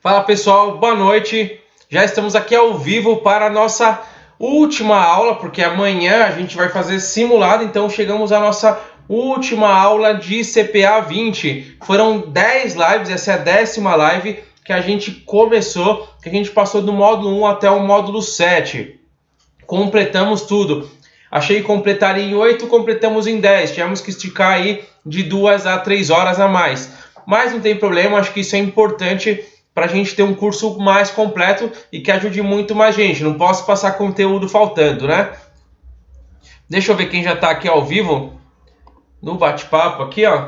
Fala pessoal, boa noite. Já estamos aqui ao vivo para a nossa última aula, porque amanhã a gente vai fazer simulado, então chegamos à nossa última aula de CPA 20. Foram 10 lives, essa é a 10ª live que a gente começou, que a gente passou do módulo 1 até o módulo 7. Completamos tudo. Achei que completaria em 8, completamos em 10. Tivemos que esticar aí de 2 a 3 horas a mais. Mas não tem problema, acho que isso é importante para a gente ter um curso mais completo e que ajude muito mais gente. Não posso passar conteúdo faltando, né? Deixa eu ver quem já está aqui ao vivo no bate-papo aqui, ó.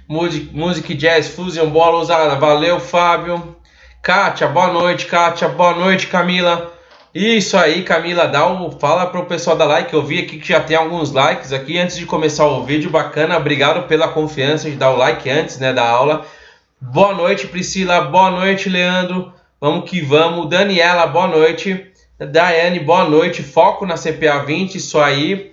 Music Jazz Fusion, bola usada. Valeu, Fábio. Kátia, boa noite, Kátia. Boa noite, Camila. Isso aí, Camila, fala para o pessoal dar like. Eu vi aqui que já tem alguns likes aqui antes de começar o vídeo. Bacana, obrigado pela confiança de dar o like antes, né, da aula. Boa noite, Priscila. Boa noite, Leandro. Vamos que vamos. Daniela, boa noite. Daiane, boa noite. Foco na CPA 20, isso aí.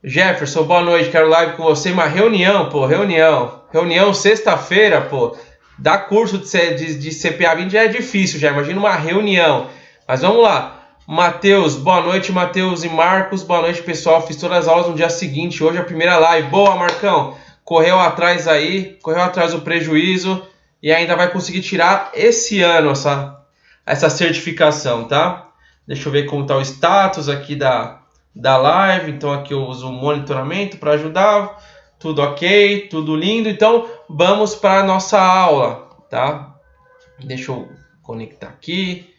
Jefferson, boa noite. Quero live com você. Uma reunião, pô, reunião sexta-feira, pô. Dar curso de CPA 20 já é difícil, já imagina uma reunião. Mas vamos lá. Matheus, boa noite, Matheus e Marcos. Boa noite, pessoal. Fiz todas as aulas no dia seguinte. Hoje é a primeira live. Boa, Marcão. Correu atrás aí, correu atrás do prejuízo e ainda vai conseguir tirar esse ano essa certificação, tá? Deixa eu ver como está o status aqui da live. Então aqui eu uso o monitoramento para ajudar. Tudo ok, tudo lindo. Então vamos para a nossa aula, tá? Deixa eu conectar aqui,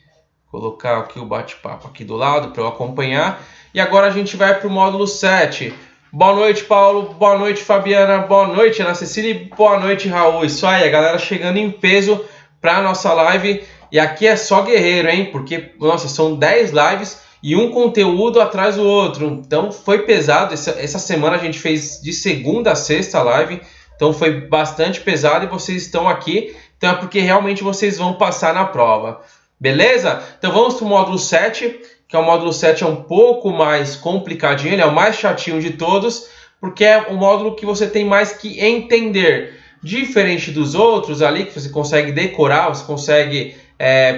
colocar aqui o bate-papo aqui do lado para eu acompanhar. E agora a gente vai para o módulo 7. Boa noite, Paulo. Boa noite, Fabiana. Boa noite, Ana Cecília. Boa noite, Raul. Isso aí, a galera chegando em peso para a nossa live. E aqui é só guerreiro, hein? Porque, nossa, são 10 lives e um conteúdo atrás do outro. Então, foi pesado. Essa semana a gente fez de segunda a sexta live. Então, foi bastante pesado e vocês estão aqui. Então, é porque realmente vocês vão passar na prova. Beleza? Então, vamos para o módulo 7. Que é o módulo 7 é um pouco mais complicadinho, ele é o mais chatinho de todos, porque é um módulo que você tem mais que entender. Diferente dos outros ali, que você consegue decorar, você consegue,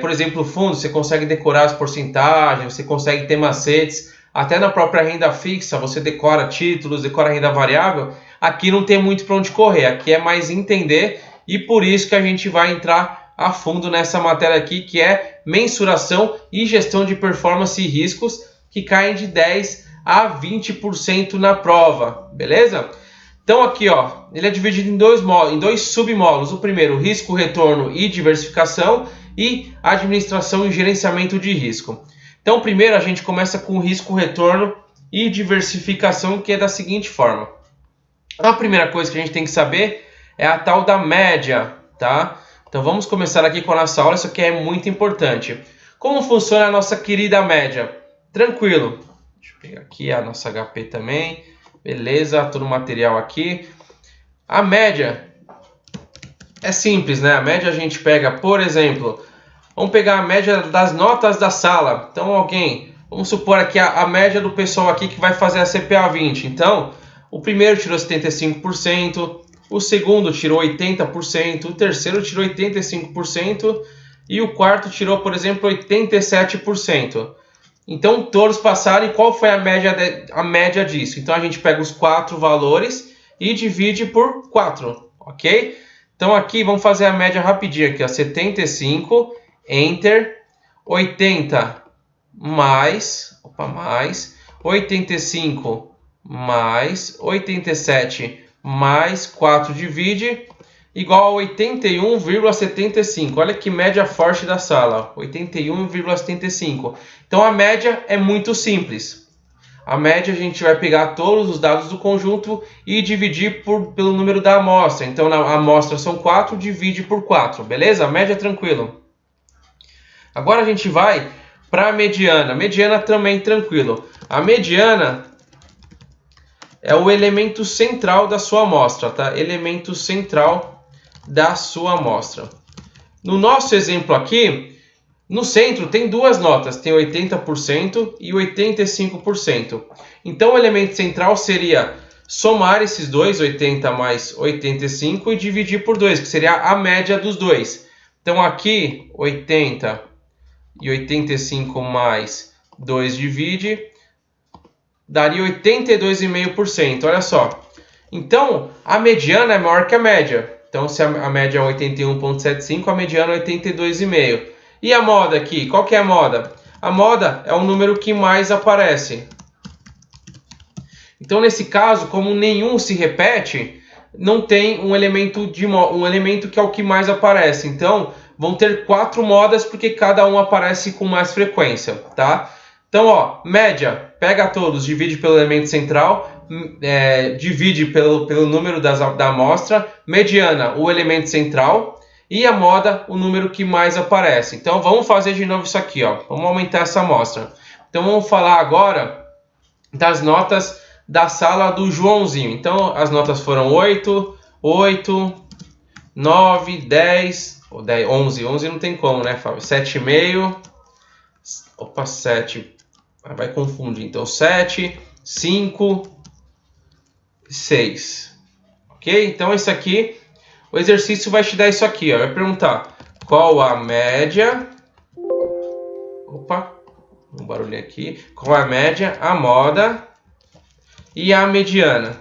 por exemplo, fundo, você consegue decorar as porcentagens, você consegue ter macetes, até na própria renda fixa, você decora títulos, decora renda variável. Aqui não tem muito para onde correr, aqui é mais entender, e por isso que a gente vai entrar a fundo nessa matéria aqui, que é mensuração e gestão de performance e riscos, que caem de 10 a 20% na prova, beleza? Então aqui, ó, ele é dividido em dois submódulos. O primeiro, risco, retorno e diversificação, e administração e gerenciamento de risco. Então primeiro a gente começa com risco, retorno e diversificação, que é da seguinte forma. A primeira coisa que a gente tem que saber é a tal da média, tá? Então vamos começar aqui com a nossa aula, isso aqui é muito importante. Como funciona a nossa querida média? Tranquilo. Deixa eu pegar aqui a nossa HP também. Beleza, todo o material aqui. A média é simples, né? A média a gente pega, por exemplo, vamos pegar a média das notas da sala. Então vamos supor aqui a média do pessoal aqui que vai fazer a CPA 20. Então, o primeiro tirou 75%. O segundo tirou 80%, o terceiro tirou 85% e o quarto tirou, por exemplo, 87%. Então, todos passaram. E qual foi a média disso? Então, a gente pega os 4 valores e divide por 4, ok? Então, aqui, vamos fazer a média rapidinho aqui, ó. 75, Enter, 80 mais 85 mais 87 mais 4 divide, igual a 81,75. Olha que média forte da sala, 81,75. Então a média é muito simples. A média a gente vai pegar todos os dados do conjunto e dividir pelo número da amostra. Então a amostra são 4, divide por 4, beleza? A média é tranquilo. Agora a gente vai para a mediana. Mediana também tranquilo. A mediana é o elemento central da sua amostra, tá? Elemento central da sua amostra. No nosso exemplo aqui, no centro tem duas notas, tem 80% e 85%. Então o elemento central seria somar esses dois, 80 mais 85, e dividir por 2, que seria a média dos dois. Então aqui 80 e 85 mais 2 divide, daria 82,5%, olha só. Então a mediana é maior que a média. Então se a média é 81,75, a mediana é 82,5. E a moda aqui, qual que é a moda? A moda é o número que mais aparece. Então nesse caso, como nenhum se repete, não tem um elemento que é o que mais aparece. Então vão ter 4 modas porque cada um aparece com mais frequência, tá? Então, ó, média, pega todos, divide pelo elemento central, divide pelo número da amostra, mediana, o elemento central, e a moda, o número que mais aparece. Então, vamos fazer de novo isso aqui, ó. Vamos aumentar essa amostra. Então, vamos falar agora das notas da sala do Joãozinho. Então, as notas foram 8, 9, 10, 11. 11 não tem como, né, Fábio? 7,5. Opa, 7. Vai confundir. Então, 7, 5, 6. Ok? Então, esse aqui, o exercício vai te dar isso aqui, ó. Vai perguntar qual a média. Opa, um barulhinho aqui. Qual a média, a moda e a mediana?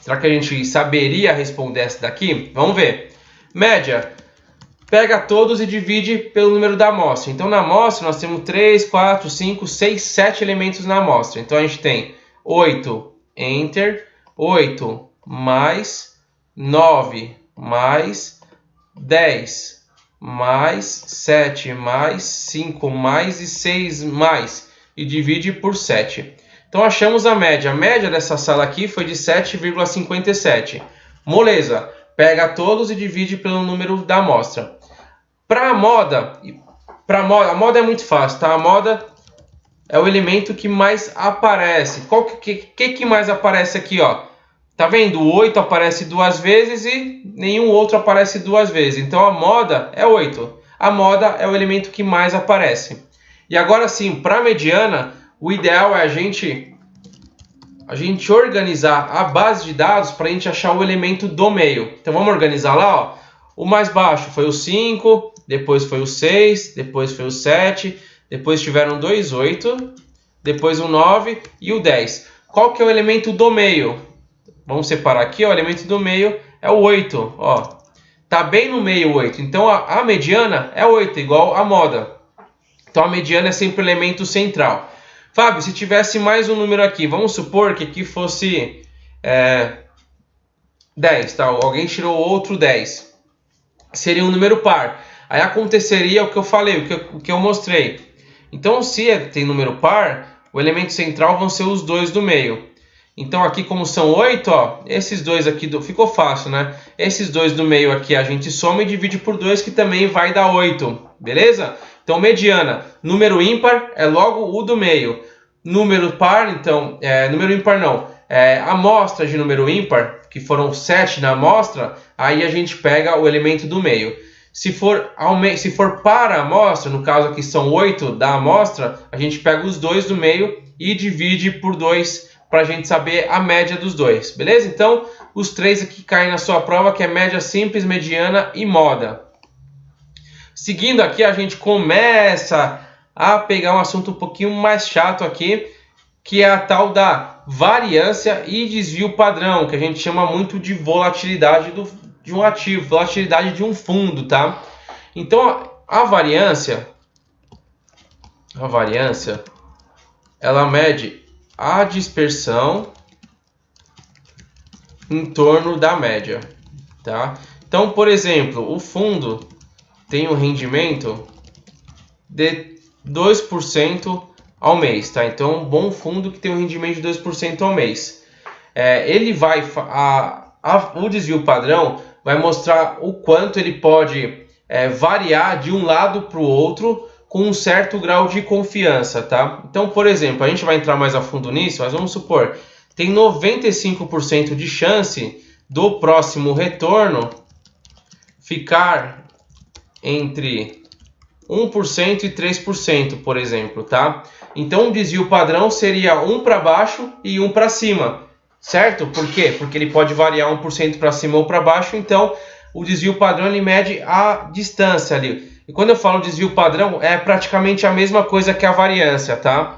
Será que a gente saberia responder essa daqui? Vamos ver. Média. Pega todos e divide pelo número da amostra. Então, na amostra, nós temos 3, 4, 5, 6, 7 elementos na amostra. Então, a gente tem 8, enter, 8 mais 9 mais 10 mais 7 mais 5 mais e 6 mais. E divide por 7. Então, achamos a média. A média dessa sala aqui foi de 7,57. Moleza. Pega todos e divide pelo número da amostra. Para a moda, a moda é muito fácil, tá? A moda é o elemento que mais aparece. Qual que mais aparece aqui, ó? Tá vendo? O 8 aparece 2 vezes e nenhum outro aparece 2 vezes. Então a moda é 8. A moda é o elemento que mais aparece. E agora sim, para a mediana, o ideal é a gente organizar a base de dados para a gente achar o elemento do meio. Então vamos organizar lá, ó. O mais baixo foi o 5, depois foi o 6, depois foi o 7, depois tiveram 2, 8, depois o 9 e o 10. Qual que é o elemento do meio? Vamos separar aqui, ó, o elemento do meio é o 8, ó. Tá bem no meio o 8, então a mediana é 8, igual a moda. Então a mediana é sempre o elemento central. Fábio, se tivesse mais um número aqui, vamos supor que aqui fosse 10, tá? Alguém tirou outro 10. Seria um número par. Aí aconteceria o que eu falei, o que eu mostrei. Então, se tem número par, o elemento central vão ser os 2 do meio. Então, aqui como são 8, ó, esses 2 aqui, ficou fácil, né? Esses 2 do meio aqui a gente soma e divide por 2, que também vai dar 8, beleza? Então, mediana, número ímpar é logo o do meio. Número par, então, número ímpar não. Amostra de número ímpar, que foram 7 na amostra, aí a gente pega o elemento do meio. Se for para a amostra, no caso aqui são 8 da amostra, a gente pega os 2 do meio e divide por 2 para a gente saber a média dos dois, beleza? Então, os 3 aqui caem na sua prova, que é média simples, mediana e moda. Seguindo aqui, a gente começa a pegar um assunto um pouquinho mais chato aqui, que é a tal da variância e desvio padrão, que a gente chama muito de volatilidade de um ativo, volatilidade de um fundo, tá? Então, a variância, ela mede a dispersão em torno da média, tá? Então, por exemplo, o fundo tem um rendimento de 2% ao mês, tá? Então, um bom fundo que tem um rendimento de 2% ao mês. Ele vai... o desvio padrão vai mostrar o quanto ele pode variar de um lado para o outro com um certo grau de confiança, tá? Então, por exemplo, a gente vai entrar mais a fundo nisso, mas vamos supor, tem 95% de chance do próximo retorno ficar entre 1% e 3%, por exemplo, tá? Então, o desvio padrão seria 1 para baixo e 1 para cima, certo? Por quê? Porque ele pode variar 1% para cima ou para baixo, então o desvio padrão ele mede a distância ali. E quando eu falo desvio padrão, é praticamente a mesma coisa que a variância, tá?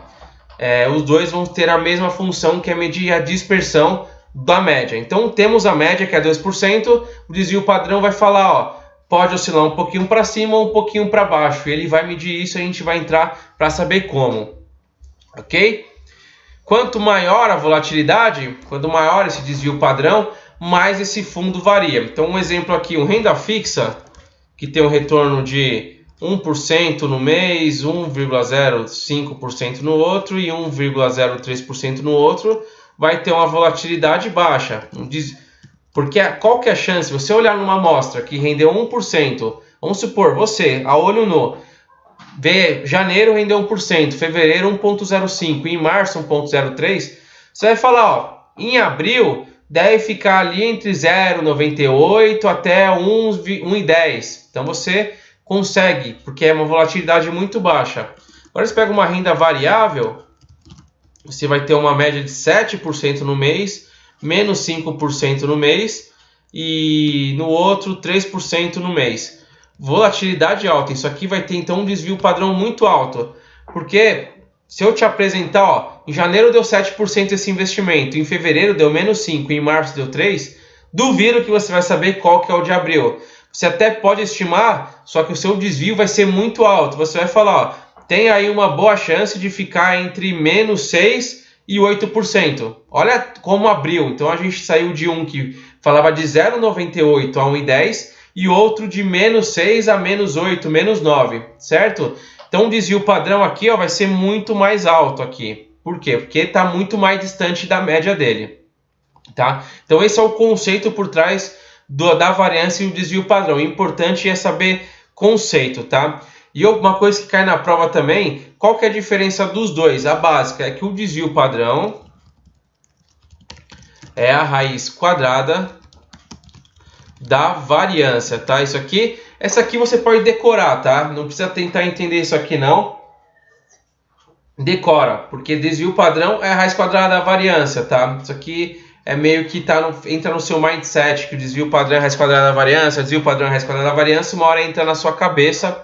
Os dois vão ter a mesma função, que é medir a dispersão da média. Então temos a média, que é 2%, o desvio padrão vai falar, ó, pode oscilar um pouquinho para cima ou um pouquinho para baixo. Ele vai medir isso e a gente vai entrar para saber como. Ok? Quanto maior a volatilidade, quanto maior esse desvio padrão, mais esse fundo varia. Então um exemplo aqui, um renda fixa, que tem um retorno de 1% no mês, 1,05% no outro e 1,03% no outro, vai ter uma volatilidade baixa. Porque qual que é a chance? Você olhar numa amostra que rendeu 1%, vamos supor, você, a olho nu, vê janeiro rendeu 1%, fevereiro 1,05%, em março 1,03%, você vai falar, ó, em abril deve ficar ali entre 0,98 até 1,10. Então você consegue, porque é uma volatilidade muito baixa. Agora você pega uma renda variável, você vai ter uma média de 7% no mês, menos 5% no mês e no outro 3% no mês. Volatilidade alta, isso aqui vai ter então um desvio padrão muito alto, porque se eu te apresentar, ó, em janeiro deu 7% esse investimento, em fevereiro deu menos 5%, em março deu 3%, duvido que você vai saber qual que é o de abril. Você até pode estimar, só que o seu desvio vai ser muito alto. Você vai falar, ó, tem aí uma boa chance de ficar entre menos 6% e 8%. Olha como abriu. Então a gente saiu de um que falava de 0,98 a 1,10 e outro de menos 6 a menos 8, menos 9, certo? Então o desvio padrão aqui, ó, vai ser muito mais alto aqui. Por quê? Porque está muito mais distante da média dele. Tá? Então esse é o conceito por trás da variância e o desvio padrão. O importante é saber conceito, tá? E uma coisa que cai na prova também, qual que é a diferença dos dois? A básica é que o desvio padrão é a raiz quadrada da variância, tá? Essa aqui você pode decorar, tá? Não precisa tentar entender isso aqui não. Decora, porque desvio padrão é a raiz quadrada da variância, tá? Isso aqui é meio que entra no seu mindset, que o desvio padrão é a raiz quadrada da variância, o desvio padrão é a raiz quadrada da variância, uma hora entra na sua cabeça,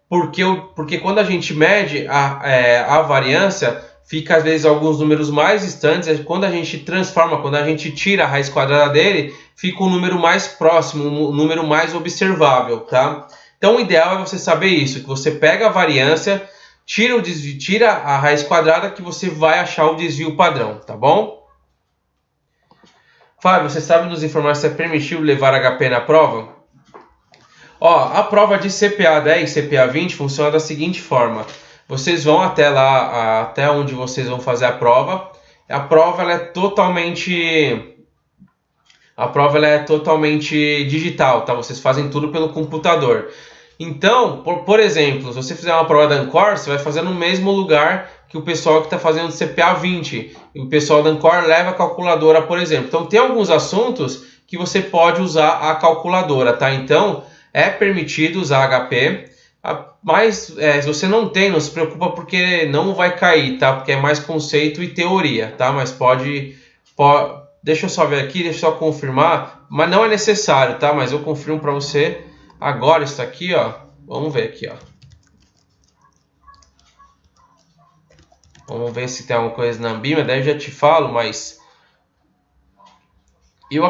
porque quando a gente mede a variância, fica às vezes alguns números mais distantes, quando a gente transforma, quando a gente tira a raiz quadrada dele, fica um número mais próximo, um número mais observável, tá? Então o ideal é você saber isso, que você pega a variância, tira a raiz quadrada, que você vai achar o desvio padrão, tá bom? Fábio, você sabe nos informar se é permitido levar HP na prova? Ó, a prova de CPA 10 e CPA 20 funciona da seguinte forma. Vocês vão até lá, até onde vocês vão fazer a prova. A prova ela é totalmente digital, tá? Vocês fazem tudo pelo computador. Então, por exemplo, se você fizer uma prova da Ancor, você vai fazer no mesmo lugar que o pessoal que está fazendo CPA 20. E o pessoal da Ancor leva a calculadora, por exemplo. Então, tem alguns assuntos que você pode usar a calculadora, tá? Então, é permitido usar HP, mas se você não tem, não se preocupa porque não vai cair, tá? Porque é mais conceito e teoria, tá? Mas pode... Deixa eu só ver aqui, deixa eu só confirmar. Mas não é necessário, tá? Mas eu confirmo para você agora isso aqui, ó. Vamos ver aqui, ó. Vamos ver se tem alguma coisa na Ambima, daí eu já te falo, mas eu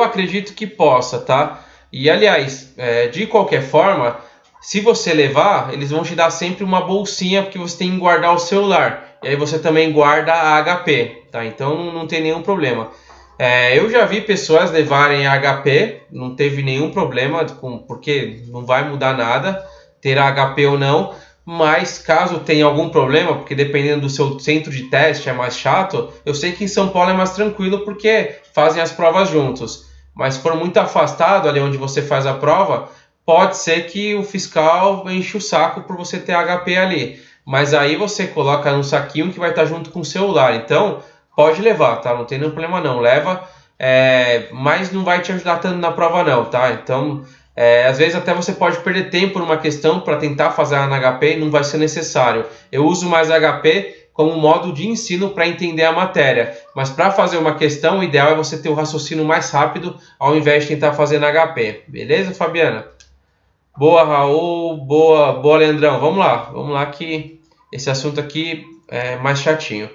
acredito que possa, tá? E aliás, de qualquer forma, se você levar, eles vão te dar sempre uma bolsinha, porque você tem que guardar o celular. E aí você também guarda a HP, tá? Então não tem nenhum problema. Eu já vi pessoas levarem a HP, não teve nenhum problema, porque não vai mudar nada ter a HP ou não. Mas caso tenha algum problema, porque dependendo do seu centro de teste é mais chato, eu sei que em São Paulo é mais tranquilo porque fazem as provas juntos. Mas se for muito afastado ali onde você faz a prova, pode ser que o fiscal enche o saco por você ter HP ali. Mas aí você coloca no saquinho que vai estar junto com o celular. Então pode levar, tá? Não tem nenhum problema não. Leva, mas não vai te ajudar tanto na prova não, tá? Então... às vezes até você pode perder tempo numa questão para tentar fazer na HP e não vai ser necessário. Eu uso mais HP como modo de ensino para entender a matéria. Mas para fazer uma questão, o ideal é você ter o raciocínio mais rápido ao invés de tentar fazer na HP. Beleza, Fabiana? Boa, Raul. Boa, Leandrão. Vamos lá que esse assunto aqui é mais chatinho.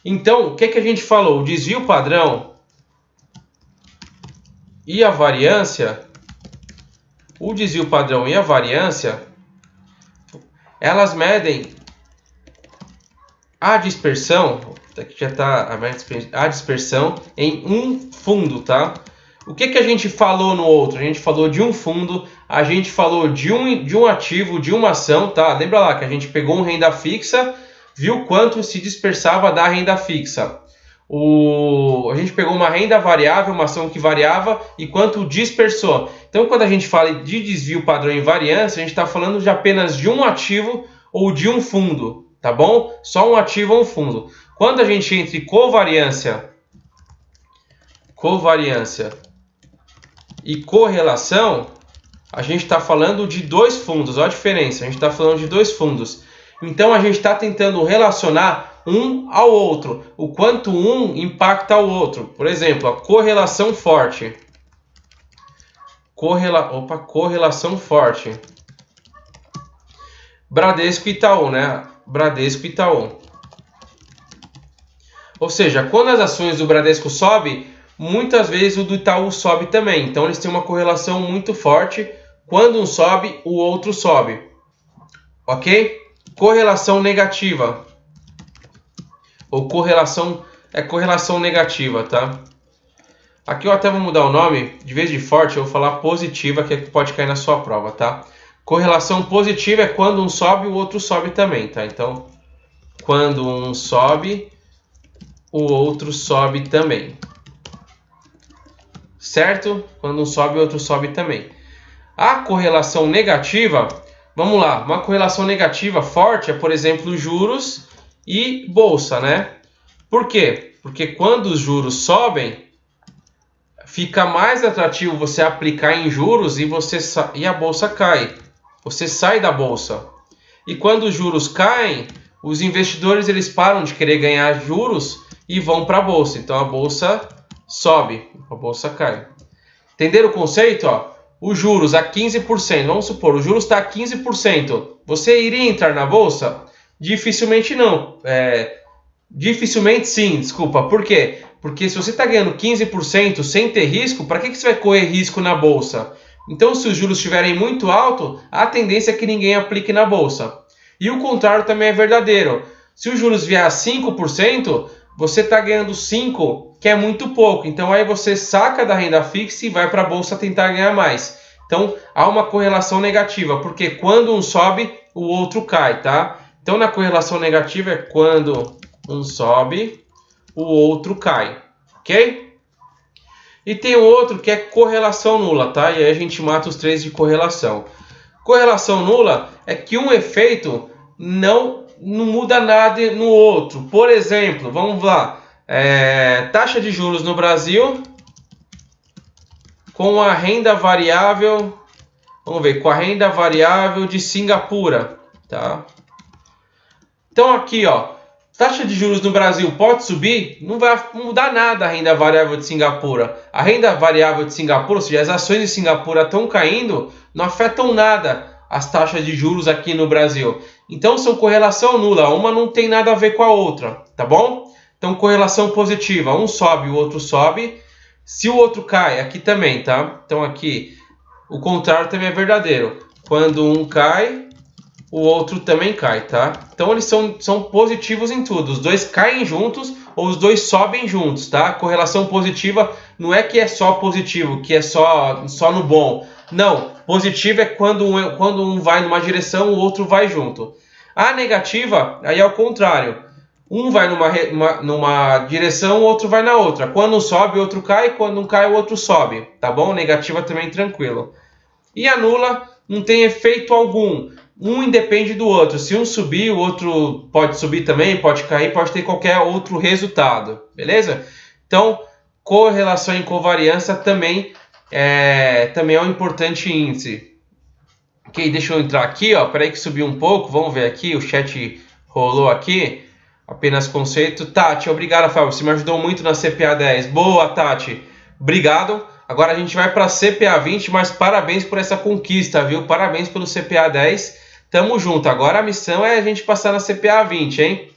Então, o que a gente falou? O desvio padrão e a variância. O desvio padrão e a variância, elas medem a dispersão. Aqui já está a dispersão em um fundo, tá? O que a gente falou no outro? A gente falou de um fundo, a gente falou de um ativo, de uma ação, tá? Lembra lá que a gente pegou uma renda fixa, viu quanto se dispersava da renda fixa. A gente pegou uma renda variável, uma ação que variava e quanto dispersou. Então, quando a gente fala de desvio padrão e variância, a gente está falando de apenas de um ativo ou de um fundo, tá bom? Só um ativo ou um fundo. Quando a gente entra em covariância e correlação, a gente está falando de dois fundos. Olha a diferença, a gente está falando de dois fundos. Então, a gente está tentando relacionar um ao outro, o quanto um impacta o outro. Por exemplo, a correlação forte. Correlação forte. Bradesco e Itaú, né? Bradesco e Itaú. Ou seja, quando as ações do Bradesco sobem, muitas vezes o do Itaú sobe também. Então, eles têm uma correlação muito forte. Quando um sobe, o outro sobe. Ok? Correlação negativa. Ou correlação negativa, tá? Aqui eu até vou mudar o nome. De vez de forte, eu vou falar positiva, que pode cair na sua prova, tá? Correlação positiva é quando um sobe, o outro sobe também, tá? Então, quando um sobe, o outro sobe também. Certo? Quando um sobe, o outro sobe também. A correlação negativa, vamos lá. Uma correlação negativa forte é, por exemplo, juros e bolsa, né? Por quê? Porque quando os juros sobem, fica mais atrativo você aplicar em juros e a bolsa cai. Você sai da bolsa. E quando os juros caem, os investidores eles param de querer ganhar juros e vão para a bolsa. Então a bolsa sobe, a bolsa cai. Entenderam o conceito? Ó? Os juros a 15%, vamos supor, o juros está a 15%. Você iria entrar na bolsa? Dificilmente não. Dificilmente sim, desculpa. Por quê? Porque se você está ganhando 15% sem ter risco, para que você vai correr risco na bolsa? Então, se os juros estiverem muito altos, a tendência é que ninguém aplique na bolsa. E o contrário também é verdadeiro. Se os juros vier a 5%, você está ganhando 5%, que é muito pouco. Então, aí você saca da renda fixa e vai para a bolsa tentar ganhar mais. Então, há uma correlação negativa, porque quando um sobe, o outro cai, tá? Então, na correlação negativa é quando um sobe, o outro cai, ok? E tem outro que é correlação nula, tá? E aí a gente mata os três de correlação. Correlação nula é que um efeito não muda nada no outro. Por exemplo, vamos lá. Taxa de juros no Brasil com a renda variável. Vamos ver, com a renda variável de Singapura, tá? Então aqui, ó. Taxa de juros no Brasil pode subir? Não vai mudar nada a renda variável de Singapura. A renda variável de Singapura, ou seja, as ações de Singapura estão caindo, não afetam nada as taxas de juros aqui no Brasil. Então, são correlação nula. Uma não tem nada a ver com a outra, tá bom? Então, correlação positiva. Um sobe, o outro sobe. Se o outro cai, aqui também, tá? Então, aqui, o contrário também é verdadeiro. Quando um cai, o outro também cai, tá? Então eles são positivos em tudo. Os dois caem juntos ou os dois sobem juntos, tá? Correlação positiva não é que é só positivo, que é só no bom. Não, positivo é quando um vai numa direção, o outro vai junto. A negativa, aí é o contrário. Um vai numa direção, o outro vai na outra. Quando um sobe, o outro cai. Quando um cai, o outro sobe, tá bom? Negativa também tranquilo. E a nula não tem efeito algum. Um independe do outro. Se um subir, o outro pode subir também, pode cair, pode ter qualquer outro resultado. Beleza? Então, correlação e covariância também é um importante índice. Ok, deixa eu entrar aqui, ó. Peraí que subiu um pouco. Vamos ver aqui, o chat rolou aqui. Apenas conceito. Tati, obrigado, Fábio. Você me ajudou muito na CPA 10. Boa, Tati. Obrigado. Agora a gente vai para a CPA 20, mas parabéns por essa conquista, viu? Parabéns pelo CPA 10. Tamo junto. Agora a missão é a gente passar na CPA 20, hein?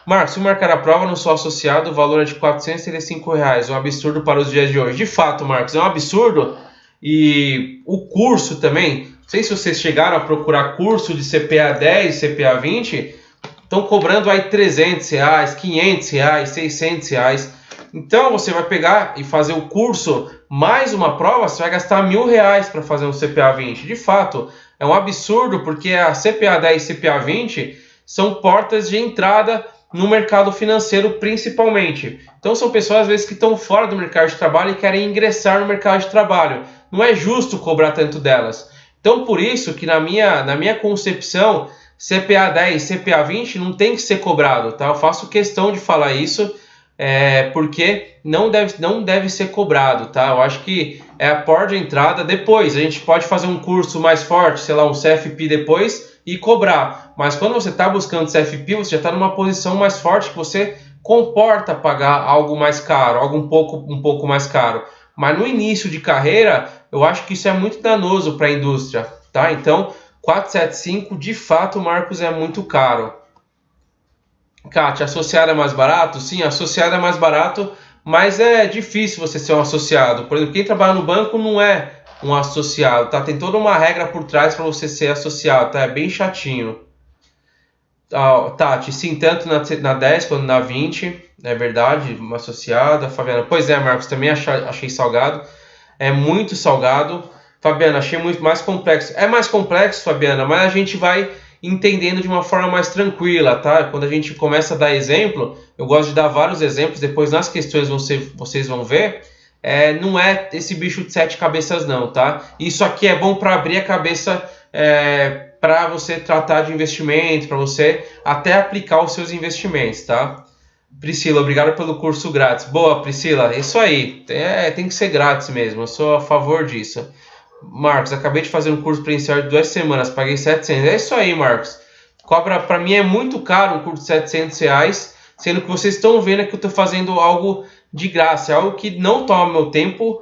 Marcos, se marcar a prova, não sou associado, o valor é de R$ 435. Um absurdo para os dias de hoje. De fato, Marcos, é um absurdo. E o curso também, não sei se vocês chegaram a procurar curso de CPA 10, CPA 20, estão cobrando aí R$300, R$500, R$600. Então você vai pegar e fazer o curso mais uma prova, você vai gastar R$1.000 para fazer um CPA 20. De fato, é um absurdo, porque a CPA 10 e CPA 20 são portas de entrada no mercado financeiro principalmente. Então são pessoas às vezes que estão fora do mercado de trabalho e querem ingressar no mercado de trabalho. Não é justo cobrar tanto delas. Então por isso que na minha concepção, CPA 10 e CPA 20 não tem que ser cobrado, tá? Eu faço questão de falar isso, porque não deve ser cobrado, tá? Eu acho que é a porta de entrada. Depois a gente pode fazer um curso mais forte, sei lá, um CFP depois, e cobrar. Mas quando você está buscando CFP, você já está numa posição mais forte que você comporta pagar algo mais caro, algo um pouco mais caro. Mas no início de carreira, eu acho que isso é muito danoso para a indústria, tá? Então, 475, de fato, Marcos, é muito caro. Kátia, associado é mais barato? Sim, associado é mais barato, mas é difícil você ser um associado. Por exemplo, quem trabalha no banco não é um associado, tá? Tem toda uma regra por trás para você ser associado, tá? É bem chatinho. Tati, sim, tanto na 10 quanto na 20, é verdade, uma associada. Fabiana, pois é, Marcos, também achei salgado. É muito salgado. Fabiana, achei muito mais complexo. É mais complexo, Fabiana, mas a gente vai entendendo de uma forma mais tranquila, tá? Quando a gente começa a dar exemplo, eu gosto de dar vários exemplos, depois nas questões vocês vão ver. Não é esse bicho de 7 cabeças não, tá? Isso aqui é bom para abrir a cabeça, para você tratar de investimento, para você até aplicar os seus investimentos, tá? Priscila, obrigado pelo curso grátis. Boa, Priscila, isso aí, tem que ser grátis mesmo, eu sou a favor disso. Marcos, acabei de fazer um curso presencial de 2 semanas, paguei R$700. É isso aí, Marcos. Cobra, para mim é muito caro um curso de R$700, sendo que vocês estão vendo que eu estou fazendo algo de graça, é algo que não toma meu tempo.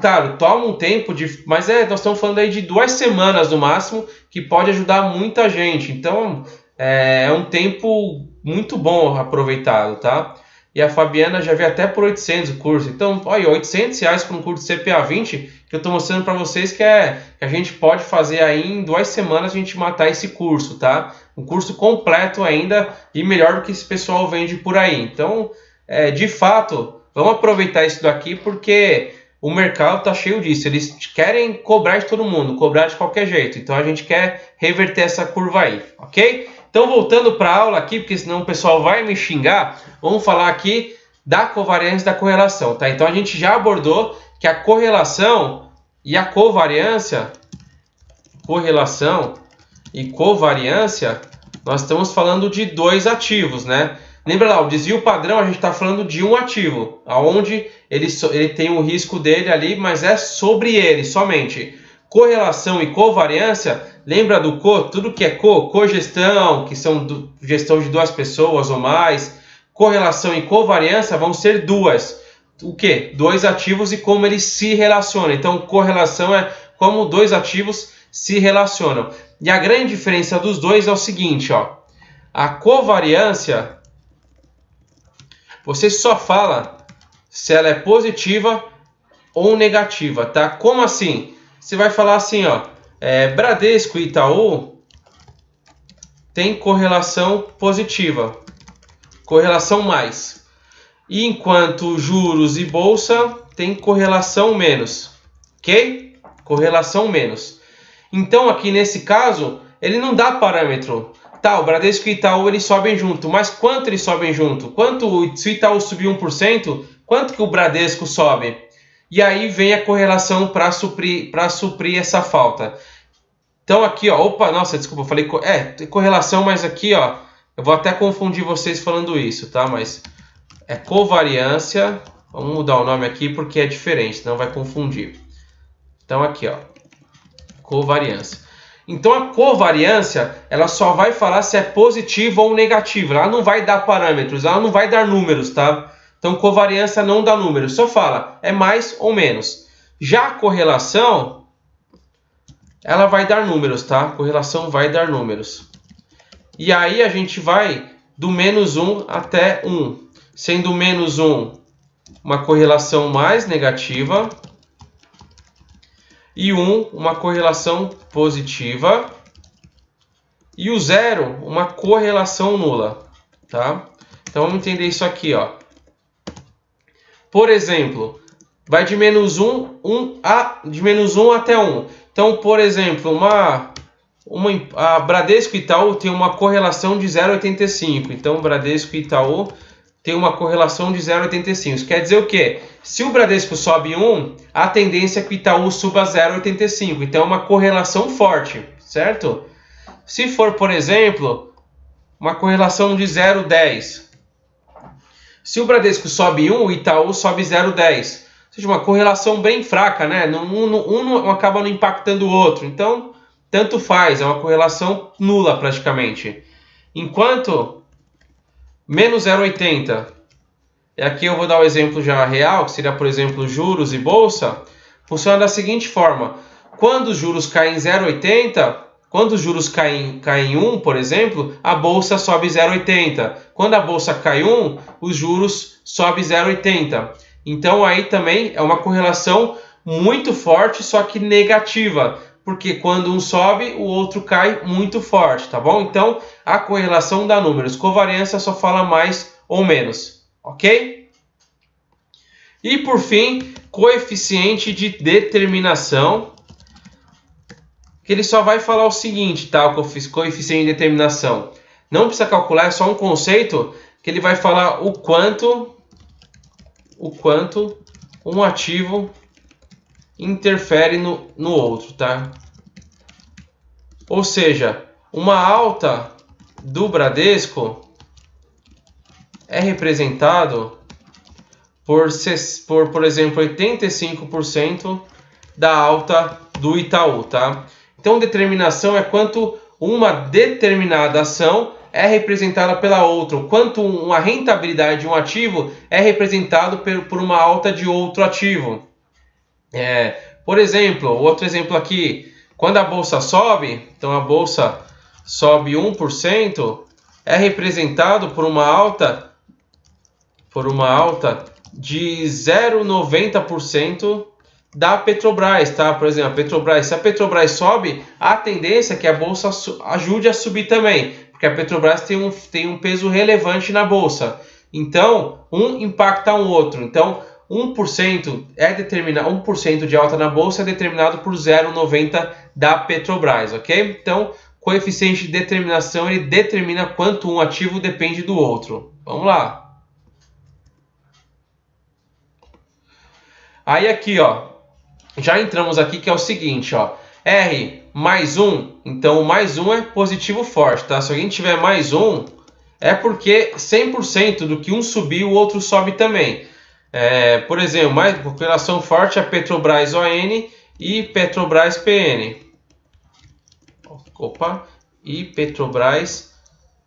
Claro, toma um tempo, mas nós estamos falando aí de 2 semanas no máximo, que pode ajudar muita gente. Então, é um tempo muito bom aproveitado, tá? E a Fabiana já veio até por 800 o curso. Então, olha, R$800 para um curso de CPA 20, que eu estou mostrando para vocês que a gente pode fazer aí em 2 semanas a gente matar esse curso, tá? Um curso completo ainda e melhor do que esse pessoal vende por aí. Então, de fato, vamos aproveitar isso daqui porque o mercado está cheio disso. Eles querem cobrar de todo mundo, cobrar de qualquer jeito. Então, a gente quer reverter essa curva aí, ok? Então, voltando para a aula aqui, porque senão o pessoal vai me xingar, vamos falar aqui da covariância e da correlação, tá? Então, a gente já abordou que a correlação e a covariância, nós estamos falando de 2 ativos, né? Lembra lá, o desvio padrão, a gente está falando de um ativo, onde ele tem o risco dele ali, mas é sobre ele somente. Correlação e covariância, lembra do tudo que é cogestão, que são gestão de 2 pessoas ou mais. Correlação e covariância vão ser 2. O quê? 2 ativos e como eles se relacionam. Então, correlação é como 2 ativos se relacionam. E a grande diferença dos dois é o seguinte, ó. A covariância, você só fala se ela é positiva ou negativa, tá? Como assim? Você vai falar assim, ó, Bradesco e Itaú tem correlação positiva, correlação mais. E enquanto juros e bolsa tem correlação menos, ok? Correlação menos. Então aqui nesse caso, ele não dá parâmetro. Tá, o Bradesco e Itaú eles sobem junto, mas quanto eles sobem junto? Se o Itaú subir 1%, quanto que o Bradesco sobe? E aí vem a correlação para suprir essa falta. Então aqui, ó, nossa, desculpa, eu falei correlação, mas aqui, ó, eu vou até confundir vocês falando isso, tá? Mas é covariância, vamos mudar o nome aqui porque é diferente, senão vai confundir. Então aqui, ó, covariância. Então a covariância, ela só vai falar se é positiva ou negativa. Ela não vai dar parâmetros, ela não vai dar números, tá? Então covariância não dá números, só fala é mais ou menos. Já a correlação, ela vai dar números, tá? A correlação vai dar números. E aí a gente vai do menos 1 até 1. Sendo menos 1 uma correlação mais negativa e 1 uma correlação positiva e o 0 uma correlação nula, tá? Então vamos entender isso aqui, ó. Por exemplo, vai de menos 1 até 1. Então, por exemplo, a Bradesco e Itaú tem uma correlação de 0,85. Então, Bradesco e Itaú tem uma correlação de 0,85. Isso quer dizer o quê? Se o Bradesco sobe 1, a tendência é que o Itaú suba 0,85. Então, é uma correlação forte, certo? Se for, por exemplo, uma correlação de 0,10. Se o Bradesco sobe 1, o Itaú sobe 0,10. Ou seja, uma correlação bem fraca, né? Um não acaba não impactando o outro. Então, tanto faz. É uma correlação nula praticamente. Enquanto menos 0,80. E aqui eu vou dar o exemplo já real, que seria, por exemplo, juros e bolsa. Funciona da seguinte forma. Quando os juros caem em 0,80, quando os juros caem em 1, por exemplo, a bolsa sobe 0,80. Quando a bolsa cai 1, os juros sobe 0,80. Então aí também é uma correlação muito forte, só que negativa. Porque quando um sobe, o outro cai muito forte, tá bom? Então, a correlação dá números. Covariância só fala mais ou menos, ok? E por fim, coeficiente de determinação, que ele só vai falar o seguinte, tá? O coeficiente de determinação. Não precisa calcular, é só um conceito que ele vai falar o quanto um ativo interfere no outro, tá? Ou seja, uma alta do Bradesco é representado por exemplo, 85% da alta do Itaú, tá? Então, determinação é quanto uma determinada ação é representada pela outra, o quanto uma rentabilidade de um ativo é representado por uma alta de outro ativo. Por exemplo, outro exemplo aqui, quando a bolsa sobe, então a bolsa sobe 1%, é representado por uma alta de 0,90% da Petrobras, tá? Por exemplo, se a Petrobras sobe, a tendência é que a bolsa ajude a subir também, porque a Petrobras tem um peso relevante na bolsa. Então, um impacta o outro. Então, 1% de alta na bolsa é determinado por 0,90 da Petrobras, ok? Então, coeficiente de determinação, ele determina quanto um ativo depende do outro. Vamos lá. Aí aqui, ó, já entramos aqui que é o seguinte, ó, R mais 1, então o mais 1 é positivo forte, tá? Se alguém tiver mais 1, é porque 100% do que um subir, o outro sobe também. Por exemplo, mais correlação forte é Petrobras ON e Petrobras PN. E Petrobras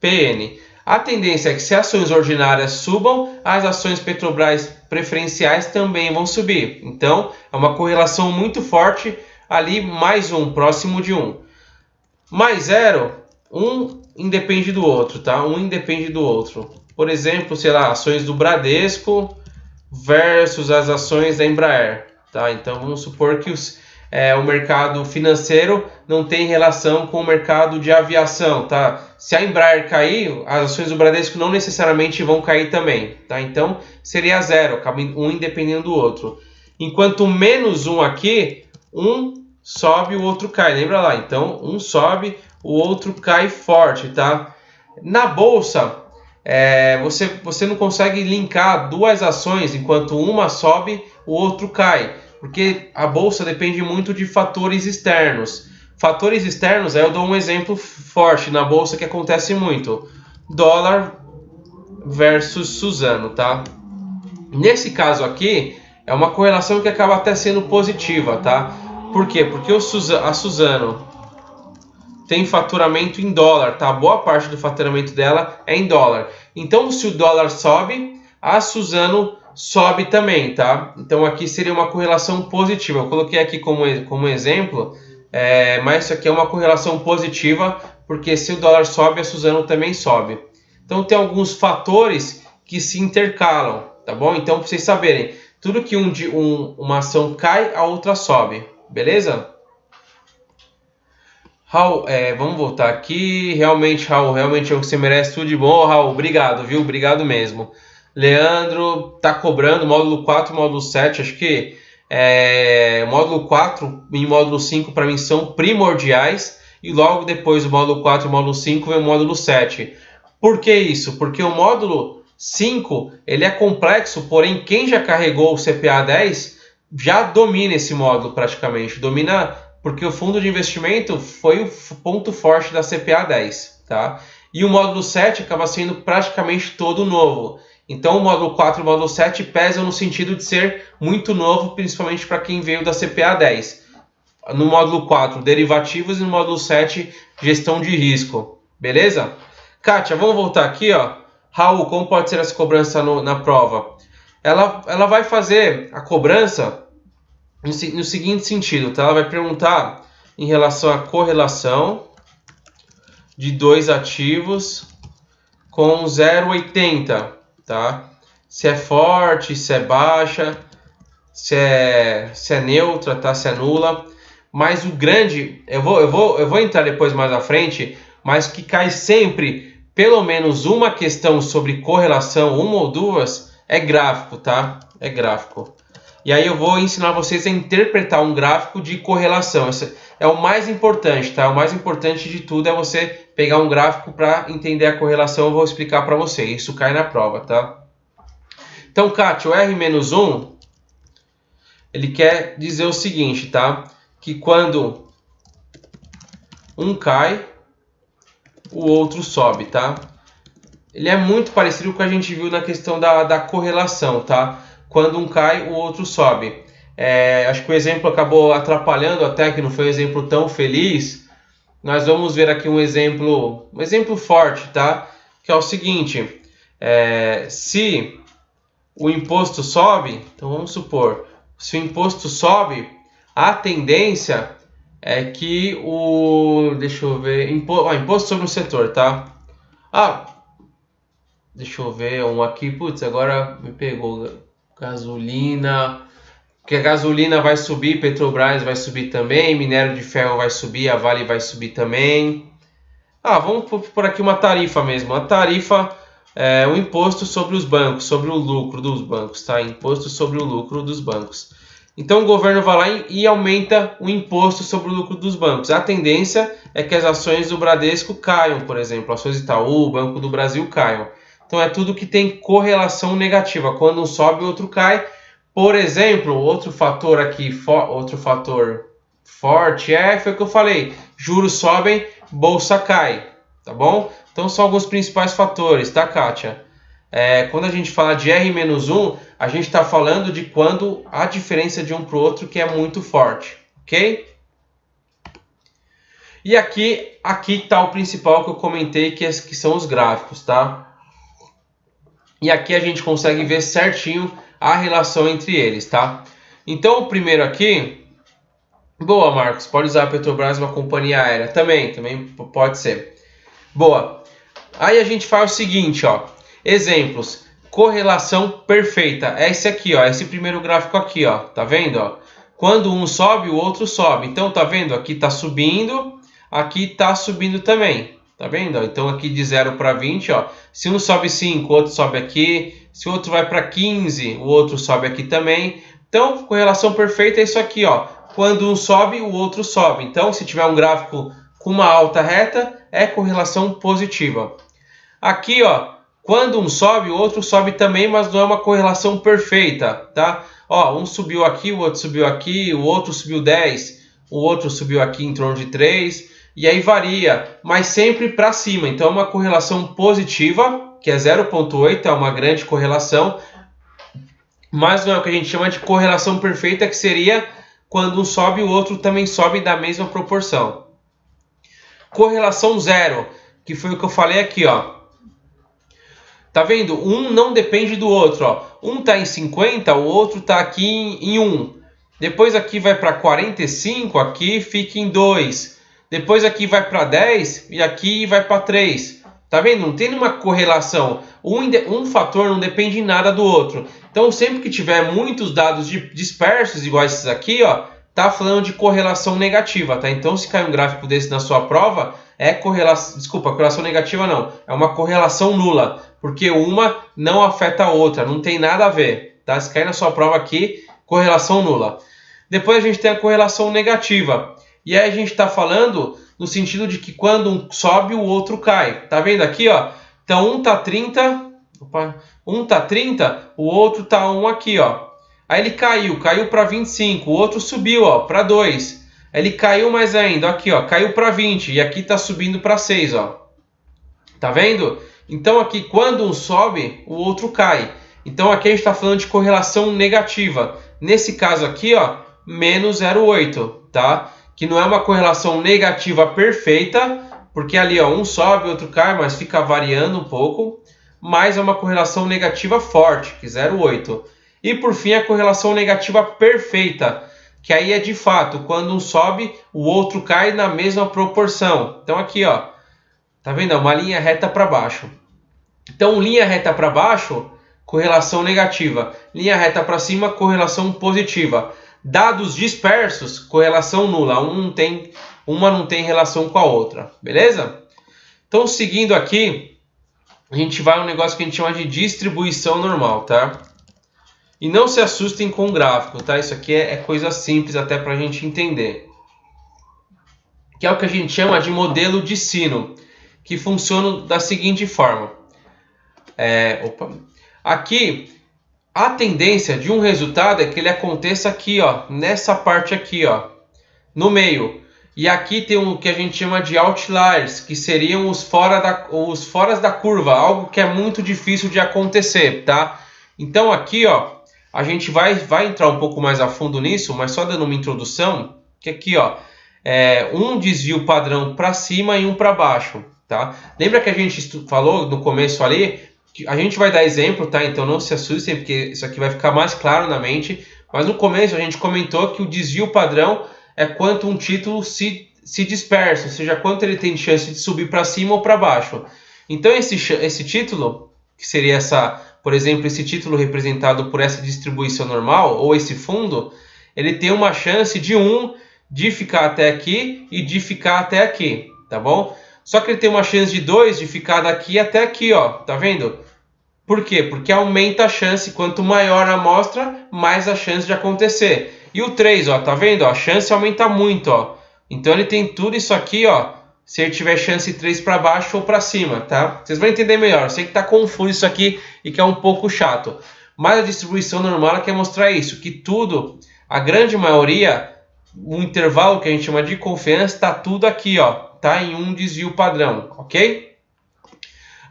PN. A tendência é que se ações ordinárias subam, as ações Petrobras preferenciais também vão subir. Então, é uma correlação muito forte ali, mais 1, próximo de 1. Mais 0, um independe do outro, tá? Um independe do outro. Por exemplo, sei lá, ações do Bradesco versus as ações da Embraer, tá? Então, vamos supor que o mercado financeiro não tem relação com o mercado de aviação, tá? Se a Embraer cair, as ações do Bradesco não necessariamente vão cair também, tá? Então, seria 0, acaba um independendo do outro. Enquanto menos 1 aqui, um sobe, o outro cai, lembra lá? Então, um sobe, o outro cai forte, tá? Na bolsa, você não consegue linkar duas ações, enquanto uma sobe, o outro cai. Porque a bolsa depende muito de fatores externos. Fatores externos, eu dou um exemplo forte na bolsa que acontece muito. Dólar versus Suzano, tá? Nesse caso aqui, é uma correlação que acaba até sendo positiva, tá? Por quê? Porque a Suzano tem faturamento em dólar, tá? Boa parte do faturamento dela é em dólar. Então, se o dólar sobe, a Suzano sobe também, tá? Então, aqui seria uma correlação positiva. Eu coloquei aqui como exemplo, mas isso aqui é uma correlação positiva, porque se o dólar sobe, a Suzano também sobe. Então, tem alguns fatores que se intercalam, tá bom? Então, para vocês saberem, tudo que uma ação cai, a outra sobe, beleza? Raul, vamos voltar aqui. Realmente, Raul, realmente você merece tudo de bom. Raul, obrigado, viu? Obrigado mesmo. Leandro tá cobrando módulo 4 e módulo 7. Acho que módulo 4 e módulo 5 para mim são primordiais. E logo depois do módulo 4 e módulo 5 vem o módulo 7. Por que isso? Porque o módulo 5 ele é complexo, porém quem já carregou o CPA 10 já domina esse módulo praticamente. Domina porque o fundo de investimento foi o ponto forte da CPA 10. Tá? E o módulo 7 acaba sendo praticamente todo novo. Então o módulo 4 e o módulo 7 pesam no sentido de ser muito novo, principalmente para quem veio da CPA 10. No módulo 4, derivativos, e no módulo 7, gestão de risco. Beleza? Kátia, vamos voltar aqui, ó. Raul, como pode ser essa cobrança na prova? Ela vai fazer a cobrança no seguinte sentido, tá? Ela vai perguntar em relação à correlação de dois ativos com 0,80, tá? Se é forte, se é baixa, se é neutra, tá? Se é nula. Mas o grande, eu vou entrar depois mais à frente, mas que cai sempre pelo menos uma questão sobre correlação, uma ou duas, é gráfico, tá? É gráfico. E aí eu vou ensinar vocês a interpretar um gráfico de correlação. Esse é o mais importante, tá? O mais importante de tudo é você pegar um gráfico para entender a correlação. Eu vou explicar para você. Isso cai na prova, tá? Então, Kátia, o R-1, ele quer dizer o seguinte, tá? Que quando um cai, o outro sobe, tá? Ele é muito parecido com o que a gente viu na questão da correlação, tá? Quando um cai, o outro sobe. Acho que o exemplo acabou atrapalhando até, que não foi um exemplo tão feliz. Nós vamos ver aqui um exemplo forte, tá? Que é o seguinte, se o imposto sobe, então vamos supor, se o imposto sobe, a tendência é que deixa eu ver, imposto sobre o setor, tá? Deixa eu ver um aqui, putz, agora me pegou, gasolina, porque a gasolina vai subir, Petrobras vai subir também, minério de ferro vai subir, a Vale vai subir também. Vamos por aqui uma tarifa mesmo, a tarifa é o imposto sobre os bancos, sobre o lucro dos bancos, tá? Imposto sobre o lucro dos bancos. Então o governo vai lá e aumenta o imposto sobre o lucro dos bancos. A tendência é que as ações do Bradesco caiam, por exemplo, ações Itaú, Banco do Brasil caiam. Então é tudo que tem correlação negativa. Quando um sobe, o outro cai. Por exemplo, outro fator aqui, outro fator forte foi o que eu falei. Juros sobem, bolsa cai, tá bom? Então são alguns principais fatores, tá, Kátia? Quando a gente fala de R-1, a gente está falando de quando a diferença de um para o outro que é muito forte, ok? E aqui está o principal que eu comentei, que são os gráficos, tá? E aqui a gente consegue ver certinho a relação entre eles, tá? Então o primeiro aqui, boa, Marcos, pode usar a Petrobras, uma companhia aérea, também pode ser. Boa. Aí a gente faz o seguinte, ó. Exemplos, correlação perfeita, é esse aqui, ó, esse primeiro gráfico aqui, ó, tá vendo, ó? Quando um sobe, o outro sobe, então tá vendo, aqui tá subindo também, tá vendo, ó? Então aqui de 0 para 20, ó, se um sobe 5, o outro sobe aqui, se o outro vai para 15, o outro sobe aqui também, então correlação perfeita é isso aqui, ó, quando um sobe, o outro sobe, então se tiver um gráfico com uma alta reta, é correlação positiva. Aqui, ó, quando um sobe, o outro sobe também, mas não é uma correlação perfeita, tá? Ó, um subiu aqui, o outro subiu aqui, o outro subiu 10, o outro subiu aqui em torno de 3, e aí varia, mas sempre para cima. Então é uma correlação positiva, que é 0,8, é uma grande correlação, mas não é o que a gente chama de correlação perfeita, que seria quando um sobe, o outro também sobe da mesma proporção. correlação zero, que foi o que eu falei aqui, ó. Tá vendo? Um não depende do outro, ó. Um tá em 50, o outro tá aqui em 1. Depois aqui vai para 45, aqui fica em 2. Depois aqui vai para 10 e aqui vai para 3. Tá vendo? Não tem uma correlação. Um fator não depende em nada do outro. Então, sempre que tiver muitos dados dispersos, igual esses aqui, ó, tá falando de correlação negativa, tá? Então, se cair um gráfico desse na sua prova, é correlação... Desculpa, correlação negativa não. É uma correlação nula, porque uma não afeta a outra. Não tem nada a ver, tá? Se cair na sua prova aqui, correlação nula. Depois a gente tem a correlação negativa. E aí a gente está falando no sentido de que quando um sobe, o outro cai. Tá vendo aqui, ó? Então um tá 30, um tá 30, o outro tá 1 aqui, ó. Aí ele caiu para 25, o outro subiu, ó, para 2. Aí ele caiu mais ainda, aqui, ó, caiu para 20 e aqui tá subindo para 6, ó. Tá vendo? Então aqui quando um sobe, o outro cai. Então aqui a gente está falando de correlação negativa. Nesse caso aqui, ó, menos 0,8, tá? Que não é uma correlação negativa perfeita, porque ali, ó, um sobe, outro cai, mas fica variando um pouco. Mas é uma correlação negativa forte, que é 0,8. E por fim a correlação negativa perfeita, que aí é de fato, quando um sobe, o outro cai na mesma proporção. Então aqui, ó, tá vendo? É uma linha reta para baixo. Então linha reta para baixo, correlação negativa. Linha reta para cima, correlação positiva. Dados dispersos, correlação nula. Uma não tem relação com a outra. Beleza? Então, seguindo aqui, a gente vai a um negócio que a gente chama de distribuição normal, tá? E não se assustem com o gráfico, tá? Isso aqui é coisa simples até para a gente entender. Que é o que a gente chama de modelo de sino, que funciona da seguinte forma. Aqui... A tendência de um resultado é que ele aconteça aqui, ó, nessa parte aqui, ó, no meio. E aqui tem o que a gente chama de outliers, que seriam os foras da curva, algo que é muito difícil de acontecer, tá? Então aqui, ó, a gente vai entrar um pouco mais a fundo nisso, mas só dando uma introdução, que aqui, ó, um desvio padrão para cima e um para baixo, tá? Lembra que a gente falou no começo ali? A gente vai dar exemplo, tá? Então não se assustem, porque isso aqui vai ficar mais claro na mente. Mas no começo a gente comentou que o desvio padrão é quanto um título se dispersa, ou seja, quanto ele tem chance de subir para cima ou para baixo. Então esse título, que seria por exemplo, esse título representado por essa distribuição normal, ou esse fundo, ele tem uma chance de ficar até aqui e de ficar até aqui, tá bom? Só que ele tem uma chance de 2 de ficar daqui até aqui, ó. Tá vendo? Por quê? Porque aumenta a chance. Quanto maior a amostra, mais a chance de acontecer. E o 3, ó. Tá vendo? A chance aumenta muito, ó. Então ele tem tudo isso aqui, ó. Se ele tiver chance 3 para baixo ou para cima, tá? Vocês vão entender melhor. Eu sei que tá confuso isso aqui e que é um pouco chato. Mas a distribuição normal quer mostrar isso. Que tudo, a grande maioria, o intervalo que a gente chama de confiança, tá tudo aqui, ó. Tá em um desvio padrão, ok?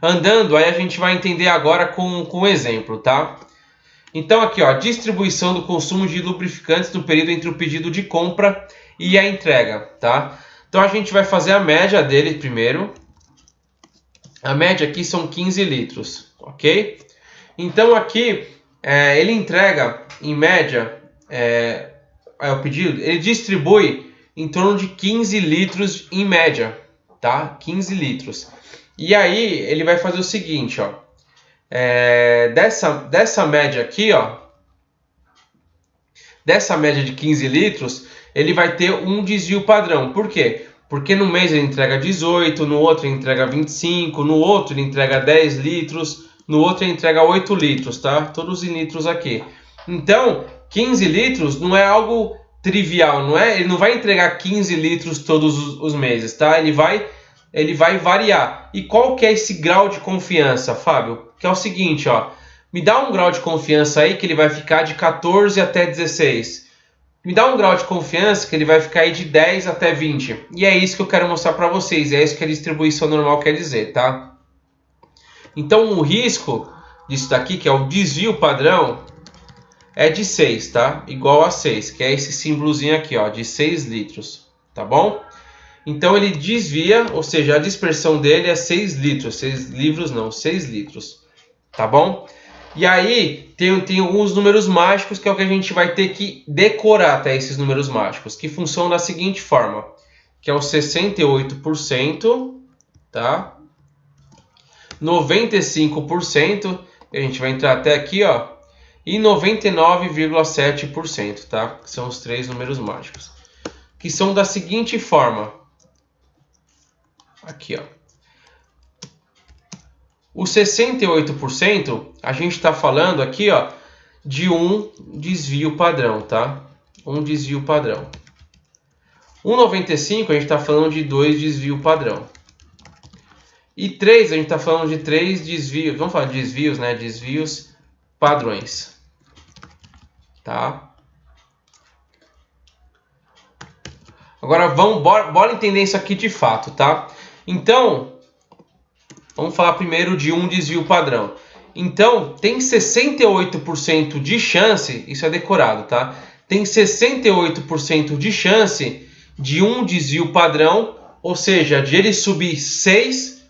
Andando, aí a gente vai entender agora com um exemplo, tá? Então aqui, ó, distribuição do consumo de lubrificantes no período entre o pedido de compra e a entrega, tá? Então a gente vai fazer a média dele primeiro. A média aqui são 15 litros, ok? Então aqui, ele entrega, em média, o pedido, ele distribui em torno de 15 litros em média, tá? 15 litros. E aí ele vai fazer o seguinte, ó. Dessa média aqui, ó. Dessa média de 15 litros, ele vai ter um desvio padrão. Por quê? Porque no mês ele entrega 18, no outro ele entrega 25, no outro ele entrega 10 litros, no outro ele entrega 8 litros, tá? Todos em litros aqui. Então, 15 litros não é algo trivial, não é? Ele não vai entregar 15 litros todos os meses, tá? Ele vai variar. E qual que é esse grau de confiança, Fábio? Que é o seguinte, ó. Me dá um grau de confiança aí que ele vai ficar de 14 até 16. Me dá um grau de confiança que ele vai ficar aí de 10 até 20. E é isso que eu quero mostrar para vocês. É isso que a distribuição normal quer dizer, tá? Então o risco disso daqui, que é o desvio padrão, é de 6, tá? Igual a 6, que é esse símbolozinho aqui, ó, de 6 litros, tá bom? Então ele desvia, ou seja, a dispersão dele é 6 litros. 6 livros não, 6 litros. Tá bom? E aí tem alguns números mágicos que é o que a gente vai ter que decorar até esses números mágicos, que funcionam da seguinte forma, que é o 68%, tá? 95%, a gente vai entrar até aqui, ó, e 99,7%, tá? Que são os 3 números mágicos, que são da seguinte forma. Aqui, ó. O 68%, a gente está falando aqui, ó, de um desvio padrão, tá? Um desvio padrão. O 95%, a gente está falando de 2 desvio padrão. E 3, a gente está falando de 3 desvios. Vamos falar de desvios, né? Desvios padrões. Tá? Agora, bora entender isso aqui de fato, tá? Então, vamos falar primeiro de um desvio padrão. Então, tem 68% de chance, isso é decorado, tá? Tem 68% de chance de um desvio padrão, ou seja, de ele subir 6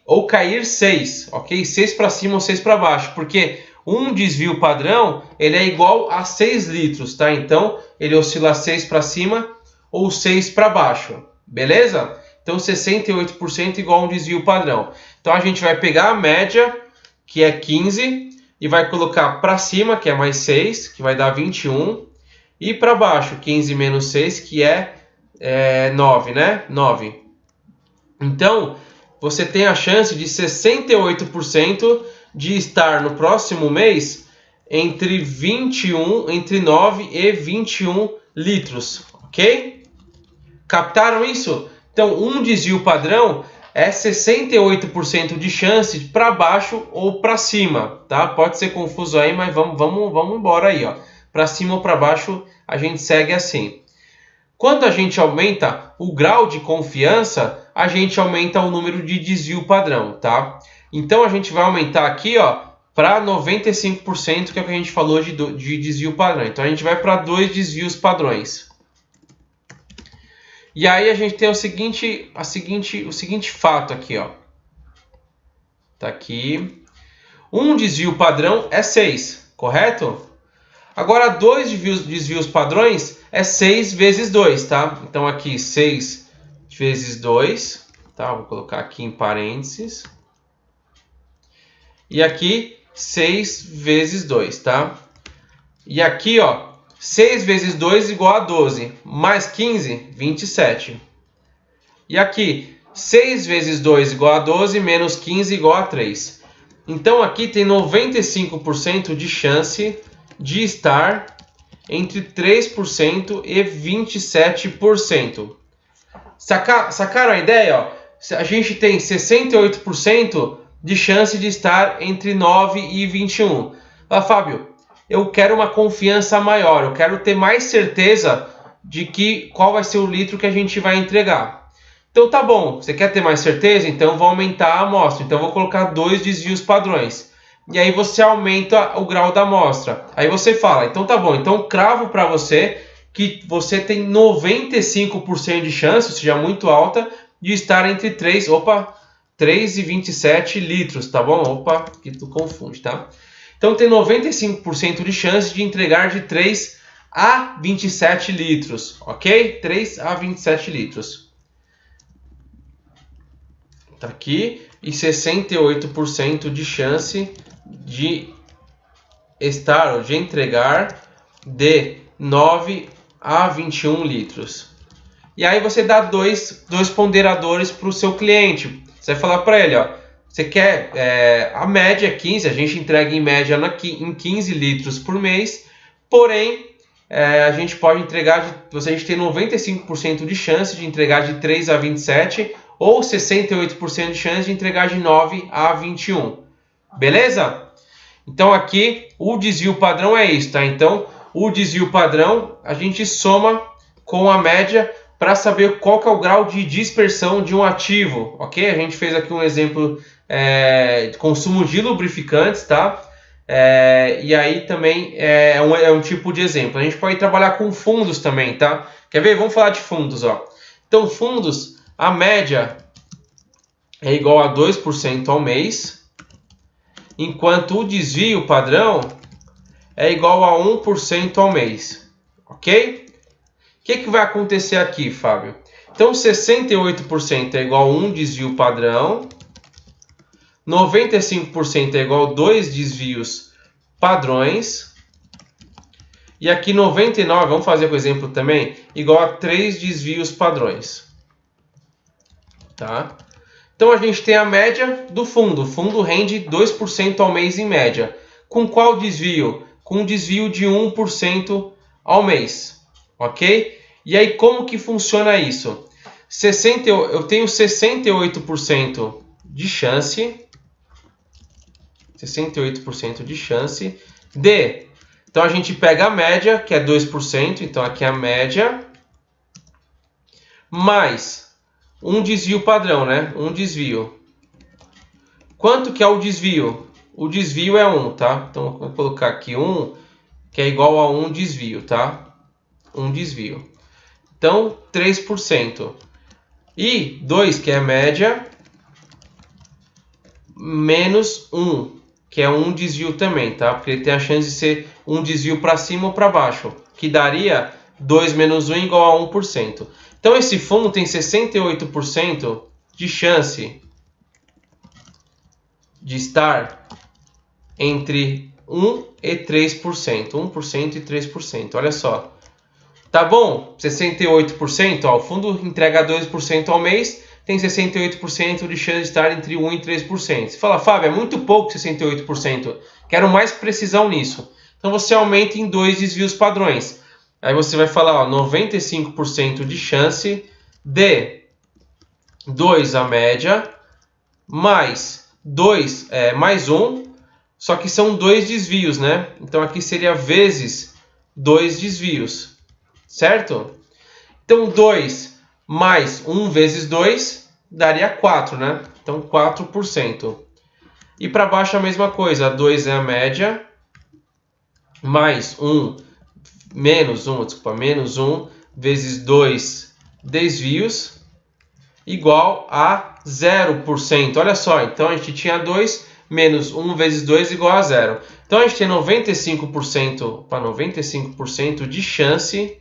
ou cair 6, ok? 6 para cima ou 6 para baixo, porque um desvio padrão, ele é igual a 6 litros, tá? Então, ele oscila 6 para cima ou 6 para baixo, beleza? Então, 68% igual a um desvio padrão. Então, a gente vai pegar a média, que é 15, e vai colocar para cima, que é mais 6, que vai dar 21, e para baixo, 15 menos 6, que é 9, né? 9. Então, você tem a chance de 68% de estar no próximo mês entre 9 e 21 litros, ok? Captaram isso? Então, um desvio padrão é 68% de chance para baixo ou para cima, tá? Pode ser confuso aí, mas vamos embora aí, ó. Para cima ou para baixo, a gente segue assim. Quando a gente aumenta o grau de confiança, a gente aumenta o número de desvio padrão, tá? Então, a gente vai aumentar aqui, ó, para 95%, que é o que a gente falou de desvio padrão. Então, a gente vai para 2 desvios padrões. E aí a gente tem o seguinte fato aqui, ó. Tá aqui. Um desvio padrão é 6, correto? Agora, 2 desvios padrões é 6 vezes 2, tá? Então, aqui, 6 vezes 2, tá? Vou colocar aqui em parênteses. E aqui, 6 vezes 2, tá? E aqui, ó, 6 vezes 2 igual a 12, mais 15, 27. E aqui, 6 vezes 2 igual a 12, menos 15 igual a 3. Então, aqui tem 95% de chance de estar entre 3% e 27%. Sacaram a ideia? Ó? A gente tem 68% de chance de estar entre 9 e 21. Ah, Fábio, eu quero uma confiança maior, eu quero ter mais certeza de qual vai ser o litro que a gente vai entregar. Então tá bom, você quer ter mais certeza? Então vou aumentar a amostra. Então vou colocar 2 desvios padrões. E aí você aumenta o grau da amostra. Aí você fala, então tá bom, então cravo para você que você tem 95% de chance, ou seja, muito alta, de estar entre 3 e 27 litros, tá bom? Opa, que tu confunde, tá? Então tem 95% de chance de entregar de 3 a 27 litros, ok? 3 a 27 litros. Tá aqui. E 68% de chance de estar ou de entregar de 9 a 21 litros. E aí você dá dois ponderadores para o seu cliente. Você vai falar para ele, ó, você quer a média é 15, a gente entrega em média em 15 litros por mês, porém a gente pode entregar, a gente tem 95% de chance de entregar de 3 a 27 ou 68% de chance de entregar de 9 a 21. Beleza? Então aqui o desvio padrão é isso, tá? Então o desvio padrão a gente soma com a média para saber qual que é o grau de dispersão de um ativo, ok? A gente fez aqui um exemplo de consumo de lubrificantes, tá? E aí também é um tipo de exemplo. A gente pode trabalhar com fundos também, tá? Quer ver? Vamos falar de fundos, ó. Então, fundos, a média é igual a 2% ao mês, enquanto o desvio padrão é igual a 1% ao mês, ok? O que vai acontecer aqui, Fábio? Então, 68% é igual a 1 desvio padrão, 95% é igual a 2 desvios padrões, e aqui 99%, vamos fazer com o exemplo também, igual a 3 desvios padrões. Tá? Então, a gente tem a média do fundo. O fundo rende 2% ao mês em média. Com qual desvio? Com um desvio de 1% ao mês. Ok? E aí, como que funciona isso? Eu tenho 68% de chance. 68% de chance de... Então, a gente pega a média, que é 2%. Então, aqui é a média. Mais um desvio padrão, né? Um desvio. Quanto que é o desvio? O desvio é 1, tá? Então, eu vou colocar aqui 1, que é igual a 1 desvio, tá? 1 desvio. Então, 3%. E 2, que é a média, menos 1, que é um desvio também, tá? Porque ele tem a chance de ser um desvio para cima ou para baixo, que daria 2 menos 1 igual a 1%. Então, esse fundo tem 68% de chance de estar entre 1% e 3%. 1% e 3%. Olha só. Tá bom? 68%. Ó, o fundo entrega 2% ao mês, tem 68% de chance de estar entre 1% e 3%. Você fala, Fábio, é muito pouco 68%. Quero mais precisão nisso. Então, você aumenta em 2 desvios padrões. Aí você vai falar, ó, 95% de chance de 2 a média, mais 2, mais 1, só que são 2 desvios, né? Então aqui seria vezes 2 desvios, certo? Então 2 mais 1 vezes 2 daria 4, né? Então 4%. E para baixo a mesma coisa, 2 é a média, mais 1, menos 1 vezes 2 desvios, igual a 0%. Olha só, então a gente tinha 2 menos 1 vezes 2 igual a 0. Então a gente tem 95% de chance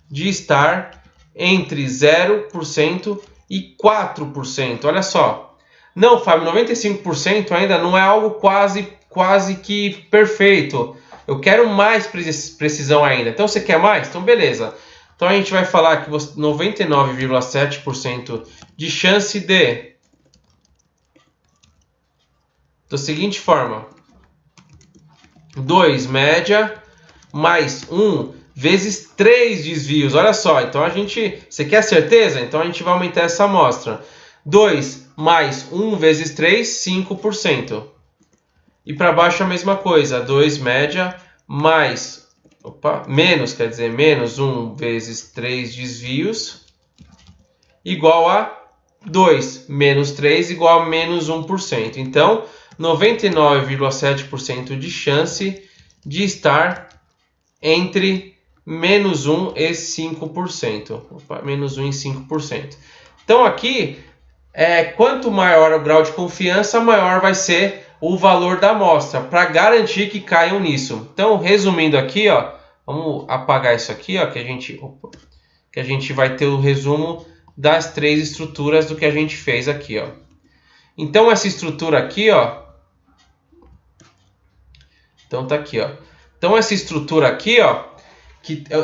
de estar entre 0% e 4%. Olha só. Não, Fábio, 95% ainda não é algo quase que perfeito. Eu quero mais precisão ainda. Então você quer mais? Então beleza. Então a gente vai falar que 99,7% de chance de... Da seguinte forma. 2 média mais 1 vezes 3 desvios. Olha só. Então você quer certeza? Então a gente vai aumentar essa amostra. 2 mais 1 vezes 3, 5%. E para baixo a mesma coisa. 2 média mais... menos 1 vezes 3 desvios, igual a 2 menos 3 igual a menos 1%. Então, 99,7% de chance de estar entre menos 1 e 5%. Menos 1 e 5%. Então, aqui, quanto maior o grau de confiança, maior vai ser o valor da amostra, para garantir que caiam nisso. Então, resumindo aqui, ó, vamos apagar isso aqui, ó, que a gente vai ter o resumo das 3 estruturas do que a gente fez aqui, ó. Então, essa estrutura aqui, ó, então tá aqui, ó. Então, essa estrutura aqui, ó,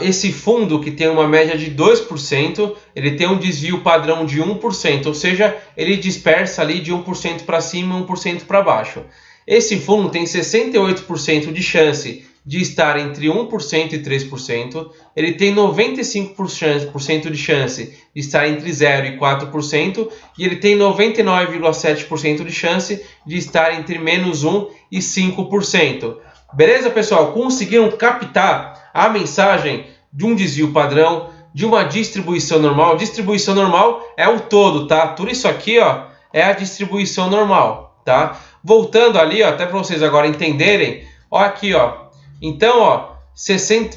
esse fundo que tem uma média de 2%, ele tem um desvio padrão de 1%, ou seja, ele dispersa ali de 1% para cima e 1% para baixo. Esse fundo tem 68% de chance de estar entre 1% e 3%, ele tem 95% de chance de estar entre 0% e 4%, e ele tem 99,7% de chance de estar entre menos 1% e 5%. Beleza, pessoal? Conseguiram captar a mensagem de um desvio padrão, de uma distribuição normal. Distribuição normal é o todo, tá? Tudo isso aqui, ó, é a distribuição normal, tá? Voltando ali, ó, até para vocês agora entenderem, ó, aqui, ó. Então, ó,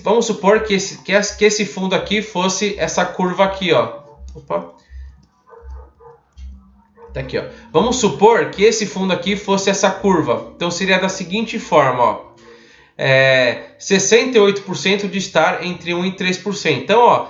vamos supor que esse fundo aqui fosse essa curva aqui, ó. Opa. Tá aqui, ó. Vamos supor que esse fundo aqui fosse essa curva. Então seria da seguinte forma, ó. 68% de estar entre 1 e 3%. Então, ó,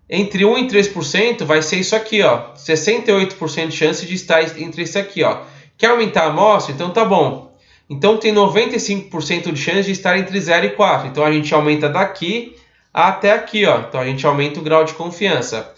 entre 1 e 3% vai ser isso aqui, ó. 68% de chance de estar entre isso aqui, ó. Quer aumentar a amostra? Então tá bom. Então tem 95% de chance de estar entre 0 e 4. Então a gente aumenta daqui até aqui, ó. Então a gente aumenta o grau de confiança.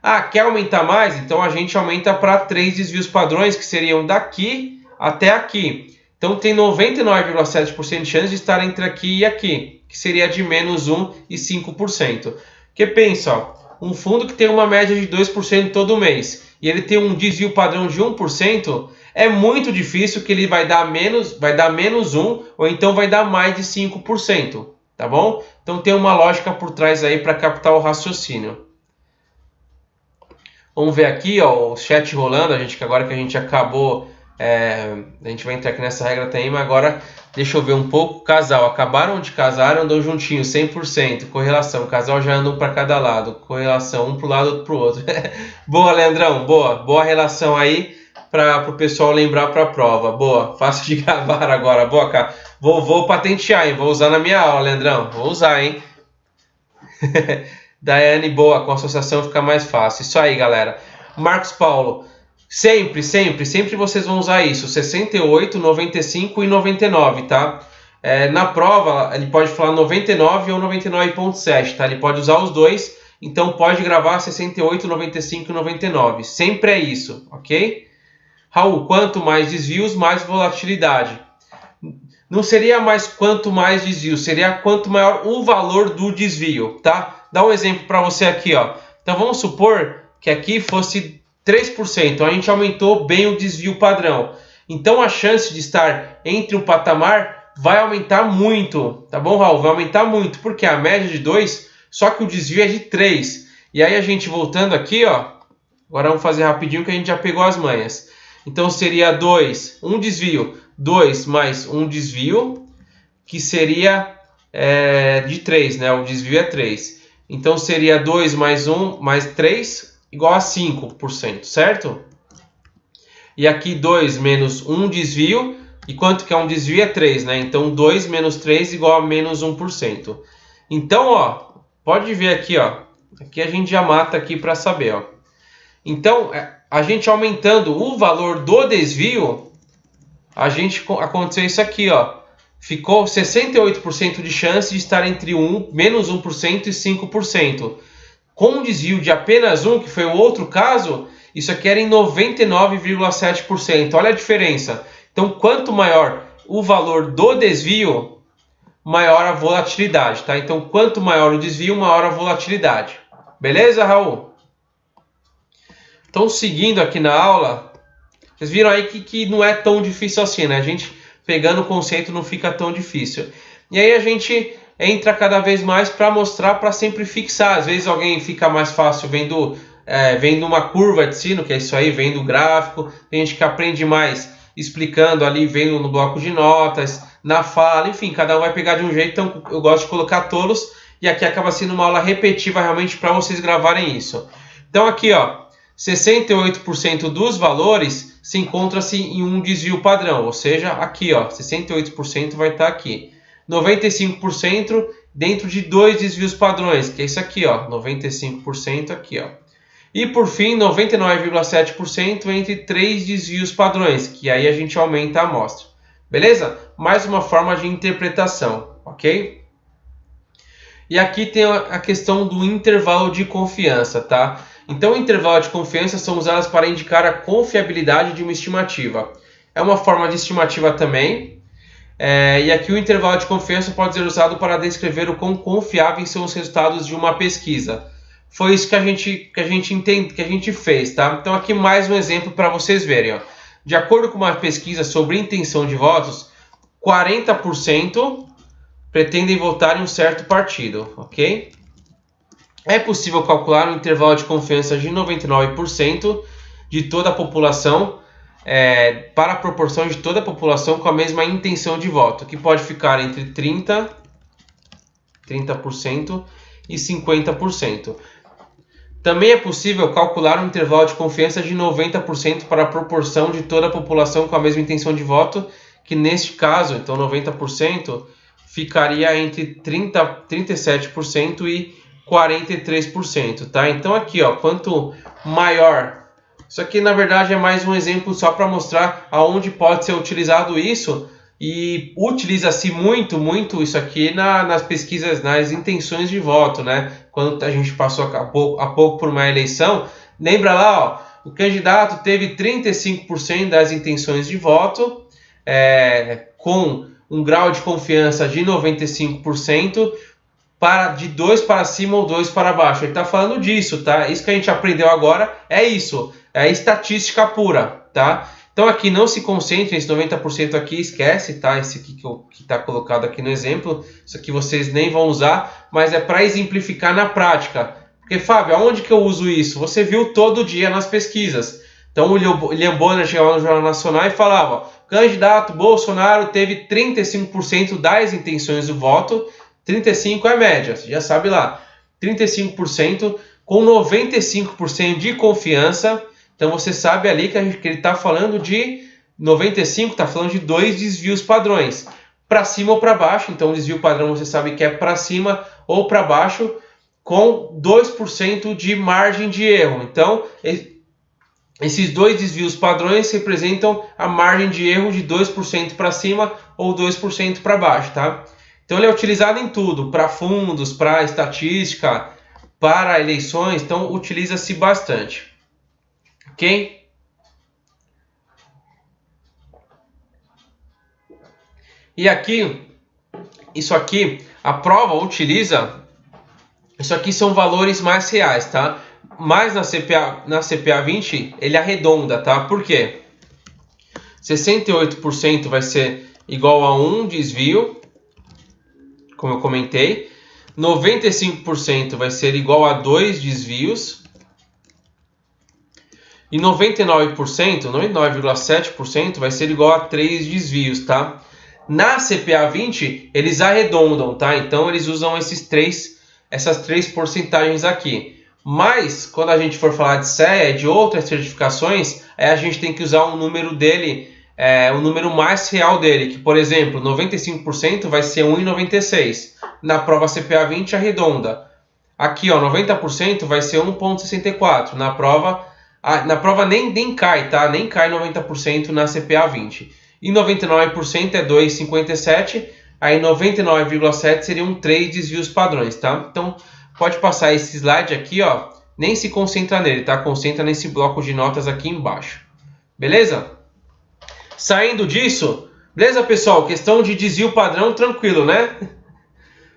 Ah, quer aumentar mais? Então a gente aumenta para 3 desvios padrões, que seriam daqui até aqui. Então tem 99,7% de chance de estar entre aqui e aqui, que seria de menos 1 e 5%. Porque pensa, ó, um fundo que tem uma média de 2% todo mês e ele tem um desvio padrão de 1%, é muito difícil que ele vai dar menos 1 ou então vai dar mais de 5%, tá bom? Então tem uma lógica por trás aí para captar o raciocínio. Vamos ver aqui, ó, o chat rolando, agora que a gente acabou, a gente vai entrar aqui nessa regra também, mas agora deixa eu ver um pouco. Casal, acabaram de casar, andam juntinhos, 100%, correlação, casal já andam para cada lado, correlação, um para o lado, outro para o outro. Boa, Leandrão, boa relação aí para o pessoal lembrar para a prova, boa, fácil de gravar agora, boa, cara. Vou patentear, hein, vou usar na minha aula, Leandrão, vou usar, hein. Daiane, boa, com associação fica mais fácil. Isso aí, galera. Marcos Paulo, sempre vocês vão usar isso. 68, 95 e 99, tá? Na prova, ele pode falar 99 ou 99,7, tá? Ele pode usar os dois, então pode gravar 68, 95 e 99. Sempre é isso, ok? Raul, quanto mais desvios, mais volatilidade. Não seria mais quanto mais desvio, seria quanto maior o valor do desvio, tá? Dá um exemplo para você aqui, ó. Então vamos supor que aqui fosse 3%, então a gente aumentou bem o desvio padrão. Então a chance de estar entre o patamar vai aumentar muito, tá bom, Raul? Vai aumentar muito, porque a média de 2, só que o desvio é de 3. E aí a gente voltando aqui, ó, agora vamos fazer rapidinho que a gente já pegou as manhas. Então seria 2, um desvio, 2 mais um desvio, que seria de 3, né? O desvio é 3. Então seria 2 mais 1 mais 3 igual a 5%, certo? E aqui 2 menos 1 desvio. E quanto que é um desvio? É 3, né? Então 2 menos 3 igual a menos 1%. Então, ó, pode ver aqui, ó. Aqui a gente já mata aqui para saber, ó. Então, a gente aumentando o valor do desvio, aconteceu isso aqui, ó. Ficou 68% de chance de estar entre menos 1% e 5%. Com um desvio de apenas 1, que foi o outro caso, isso aqui era em 99,7%. Olha a diferença. Então, quanto maior o valor do desvio, maior a volatilidade, tá? Então, quanto maior o desvio, maior a volatilidade. Beleza, Raul? Então, seguindo aqui na aula, vocês viram aí que não é tão difícil assim, né? A gente pegando o conceito não fica tão difícil. E aí a gente entra cada vez mais para mostrar, para sempre fixar. Às vezes alguém fica mais fácil vendo uma curva de sino, que é isso aí, vendo o gráfico. Tem gente que aprende mais explicando ali, vendo no bloco de notas, na fala, enfim, cada um vai pegar de um jeito. Então eu gosto de colocar todos e aqui acaba sendo uma aula repetitiva realmente para vocês gravarem isso. Então aqui, ó, 68% dos valores se encontra-se em um desvio padrão, ou seja, aqui, ó, 68% vai estar aqui. 95% dentro de 2 desvios padrões, que é isso aqui, ó, 95% aqui, ó. E por fim, 99,7% entre 3 desvios padrões, que aí a gente aumenta a amostra. Beleza? Mais uma forma de interpretação, ok? E aqui tem a questão do intervalo de confiança, tá? Então, o intervalo de confiança são usadas para indicar a confiabilidade de uma estimativa. É uma forma de estimativa também. E aqui o intervalo de confiança pode ser usado para descrever o quão confiáveis são os resultados de uma pesquisa. Foi isso que a gente fez, tá? Então, aqui mais um exemplo para vocês verem, ó. De acordo com uma pesquisa sobre intenção de votos, 40% pretendem votar em um certo partido, ok? É possível calcular um intervalo de confiança de 99% de toda a população para a proporção de toda a população com a mesma intenção de voto, que pode ficar entre 30% e 50%. Também é possível calcular um intervalo de confiança de 90% para a proporção de toda a população com a mesma intenção de voto, que neste caso, então 90%, ficaria entre 37% e 43%, tá? Então aqui, ó, quanto maior... Isso aqui, na verdade, é mais um exemplo só para mostrar aonde pode ser utilizado isso, e utiliza-se muito isso aqui nas pesquisas, nas intenções de voto, né? Quando a gente passou há pouco por uma eleição, lembra lá, ó, o candidato teve 35% das intenções de voto, com um grau de confiança de 95%, de 2 para cima ou 2 para baixo. Ele está falando disso, tá? Isso que a gente aprendeu agora é isso, é estatística pura, tá? Então aqui não se concentre, esse 90% aqui esquece, tá? Esse aqui que está colocado aqui no exemplo, isso aqui vocês nem vão usar, mas é para exemplificar na prática. Porque, Fábio, aonde que eu uso isso? Você viu todo dia nas pesquisas. Então o William Bonner chegava no Jornal Nacional e falava: candidato Bolsonaro teve 35% das intenções do voto, 35% é média, você já sabe lá. 35% com 95% de confiança. Então você sabe ali que ele está falando de 95%, está falando de 2 desvios padrões. Para cima ou para baixo, então o desvio padrão você sabe que é para cima ou para baixo, com 2% de margem de erro. Então esses 2 desvios padrões representam a margem de erro de 2% para cima ou 2% para baixo, tá? Então ele é utilizado em tudo, para fundos, para estatística, para eleições, então utiliza-se bastante. Ok? E aqui, isso aqui, a prova utiliza, isso aqui são valores mais reais, tá? Mas na CPA 20 ele arredonda, tá? Por quê? 68% vai ser igual a 1 desvio, como eu comentei. 95% vai ser igual a 2 desvios. E 99,7% vai ser igual a 3 desvios, tá? Na CPA 20, eles arredondam, tá? Então, eles usam essas três porcentagens aqui. Mas, quando a gente for falar de CEA, de outras certificações, aí a gente tem que usar um número dele, o número mais real dele, que, por exemplo, 95% vai ser 1,96. Na prova CPA 20, arredonda. Aqui, ó, 90% vai ser 1,64. Na prova nem cai, tá? Nem cai 90% na CPA 20. E 99% é 2,57. Aí 99,7 seriam 3 desvios padrões, tá? Então, pode passar esse slide aqui, ó. Nem se concentra nele, tá? Concentra nesse bloco de notas aqui embaixo. Beleza? Saindo disso, beleza, pessoal? Questão de desvio padrão, tranquilo, né?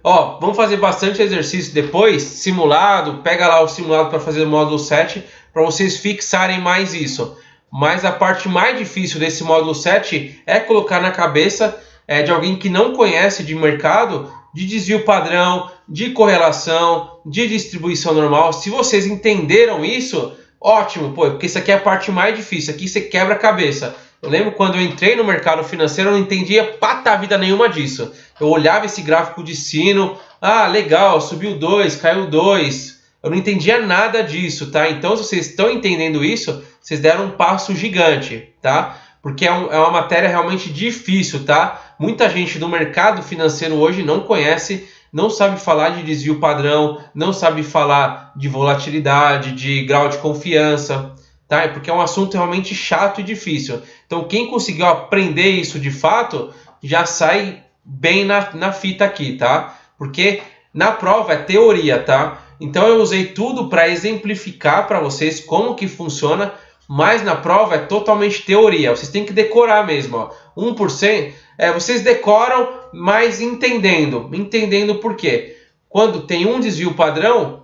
Ó, vamos fazer bastante exercício depois, simulado, pega lá o simulado para fazer o módulo 7, para vocês fixarem mais isso. Mas a parte mais difícil desse módulo 7 é colocar na cabeça de alguém que não conhece de mercado, de desvio padrão, de correlação, de distribuição normal. Se vocês entenderam isso, ótimo, pô, porque isso aqui é a parte mais difícil, aqui você quebra a cabeça. Eu lembro quando eu entrei no mercado financeiro, eu não entendia patavida nenhuma disso. Eu olhava esse gráfico de sino, legal, subiu 2, caiu 2. Eu não entendia nada disso, tá? Então, se vocês estão entendendo isso, vocês deram um passo gigante, tá? Porque é uma matéria realmente difícil, tá? Muita gente do mercado financeiro hoje não conhece, não sabe falar de desvio padrão, não sabe falar de volatilidade, de grau de confiança, tá? Porque é um assunto realmente chato e difícil. Então, quem conseguiu aprender isso de fato, já sai bem na fita aqui, tá? Porque na prova é teoria, tá? Então, eu usei tudo para exemplificar para vocês como que funciona, mas na prova é totalmente teoria. Vocês têm que decorar mesmo, ó. 1%, vocês decoram, mas entendendo. Entendendo por quê? Quando tem um desvio padrão,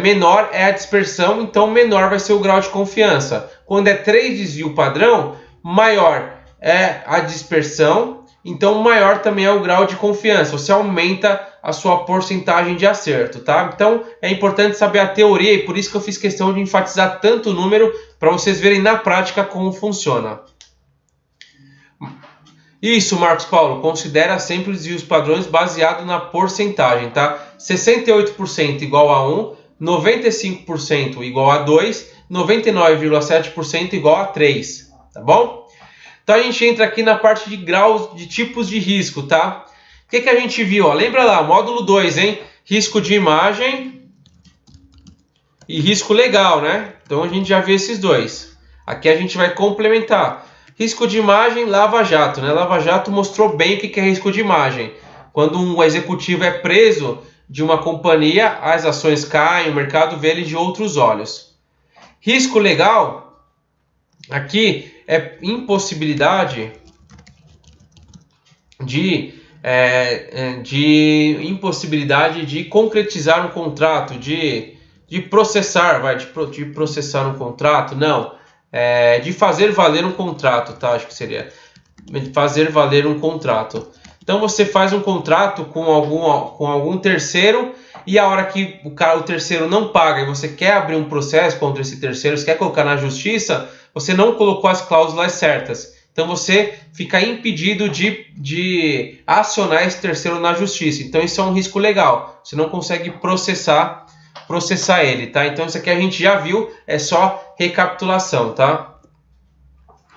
menor é a dispersão, então menor vai ser o grau de confiança. Quando é 3 desvio padrão, maior é a dispersão, então maior também é o grau de confiança. Você aumenta a sua porcentagem de acerto, tá? Então é importante saber a teoria e por isso que eu fiz questão de enfatizar tanto o número para vocês verem na prática como funciona. Isso, Marcos Paulo, considera sempre os desvios padrões baseado na porcentagem, tá? 68% igual a 1, 95% igual a 2, 99,7% igual a 3, tá bom? Então a gente entra aqui na parte de graus de tipos de risco, tá? O que a gente viu? Ó, lembra lá, módulo 2, hein? Risco de imagem e risco legal, né? Então a gente já viu esses dois. Aqui a gente vai complementar. Risco de imagem, Lava Jato, né? Lava Jato mostrou bem o que é risco de imagem. Quando um executivo é preso de uma companhia, as ações caem, o mercado vê ele de outros olhos. Risco legal, aqui é impossibilidade de concretizar um contrato, de processar, de processar um contrato, não, de fazer valer um contrato, tá? Acho que seria fazer valer um contrato. Então você faz um contrato com algum terceiro e a hora que o terceiro não paga e você quer abrir um processo contra esse terceiro, você quer colocar na justiça, você não colocou as cláusulas certas. Então você fica impedido de acionar esse terceiro na justiça. Então isso é um risco legal. Você não consegue processar ele, tá? Então isso aqui a gente já viu, é só recapitulação, tá?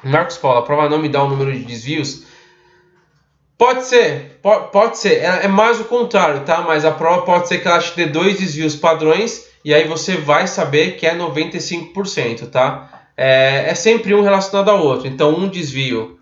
Marcos Paulo, a prova não me dá o número de desvios? Pode ser, é mais o contrário, tá? Mas a prova pode ser que ela te dê 2 desvios padrões e aí você vai saber que é 95%, tá? É sempre um relacionado ao outro. Então, um desvio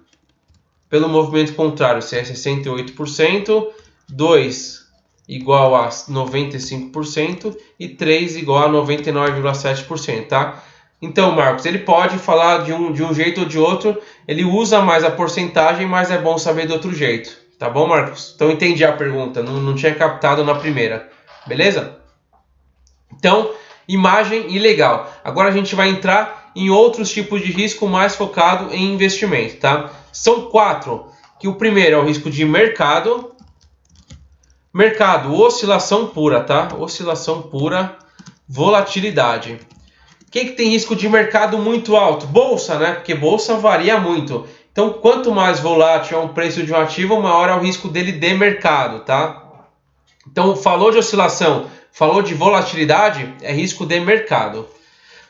pelo movimento contrário se é 68%, 2 igual a 95% e 3 igual a 99,7%, tá? Então, Marcos, ele pode falar de um jeito ou de outro, ele usa mais a porcentagem, mas é bom saber do outro jeito. Tá bom, Marcos? Então, entendi a pergunta, não tinha captado na primeira. Beleza? Então, imagem e legal. Agora a gente vai entrar em outros tipos de risco mais focado em investimento, tá? São 4, que o primeiro é o risco de mercado. Mercado, oscilação pura, tá? Oscilação pura, volatilidade. O que tem risco de mercado muito alto? Bolsa, né? Porque bolsa varia muito. Então, quanto mais volátil é o preço de um ativo, maior é o risco dele de mercado, tá? Então, falou de oscilação, falou de volatilidade, é risco de mercado.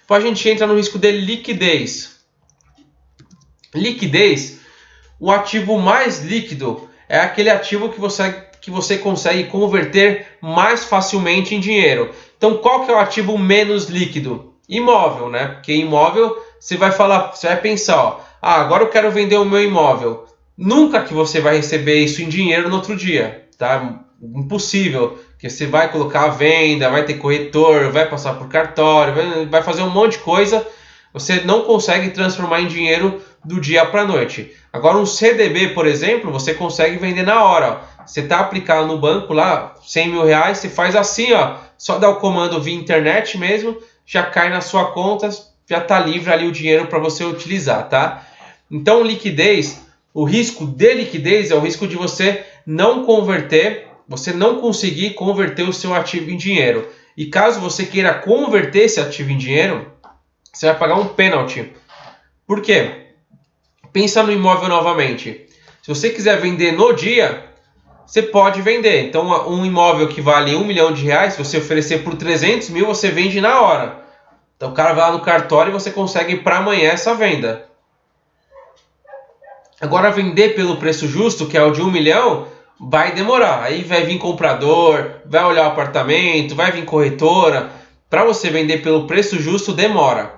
Depois a gente entra no risco de liquidez. Liquidez, o ativo mais líquido é aquele ativo que você consegue converter mais facilmente em dinheiro. Então, qual que é o ativo menos líquido? Imóvel, né? Porque imóvel, você vai pensar, ó, agora eu quero vender o meu imóvel. Nunca que você vai receber isso em dinheiro no outro dia, tá? Impossível, porque você vai colocar a venda, vai ter corretor, vai passar por cartório, vai fazer um monte de coisa. Você não consegue transformar em dinheiro do dia para a noite. Agora um CDB, por exemplo, você consegue vender na hora. Ó. Você está aplicado no banco lá, 100 mil reais, você faz assim, ó, só dá o comando via internet mesmo, já cai na sua conta, já está livre ali o dinheiro para você utilizar, tá? Então liquidez, o risco de liquidez é o risco de você não conseguir converter o seu ativo em dinheiro. E caso você queira converter esse ativo em dinheiro, você vai pagar um pênalti. Por quê? Pensa no imóvel novamente. Se você quiser vender no dia, você pode vender. Então, um imóvel que vale 1 milhão de reais, se você oferecer por 300 mil, você vende na hora. Então, o cara vai lá no cartório e você consegue para amanhã essa venda. Agora, vender pelo preço justo, que é o de 1 milhão, vai demorar. Aí vai vir comprador, vai olhar o apartamento, vai vir corretora. Para você vender pelo preço justo, demora.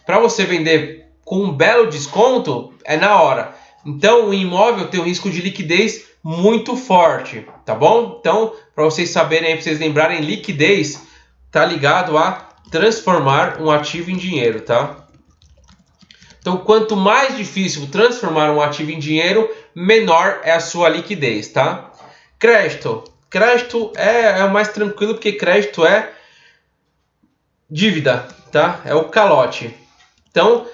Para você vender com um belo desconto, é na hora. Então, o imóvel tem um risco de liquidez muito forte, tá bom? Então, para vocês saberem aí, para vocês lembrarem, liquidez tá ligado a transformar um ativo em dinheiro, tá? Então, quanto mais difícil transformar um ativo em dinheiro, menor é a sua liquidez, tá? Crédito. Crédito é o mais tranquilo, porque crédito é dívida, tá? É o calote. Então,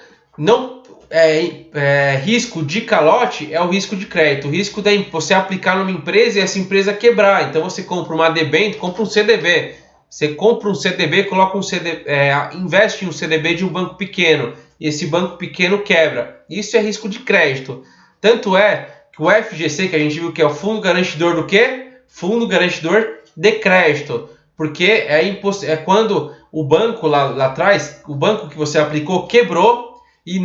risco de calote é o risco de crédito. O risco de você aplicar numa empresa e essa empresa quebrar. Então, você compra uma debênture, compra um CDB. Você compra um CDB, coloca investe em um CDB de um banco pequeno. E esse banco pequeno quebra. Isso é risco de crédito. Tanto é que o FGC, que a gente viu que é o Fundo Garantidor do quê? Fundo Garantidor de Crédito. porque é quando o banco lá atrás, o banco que você aplicou quebrou e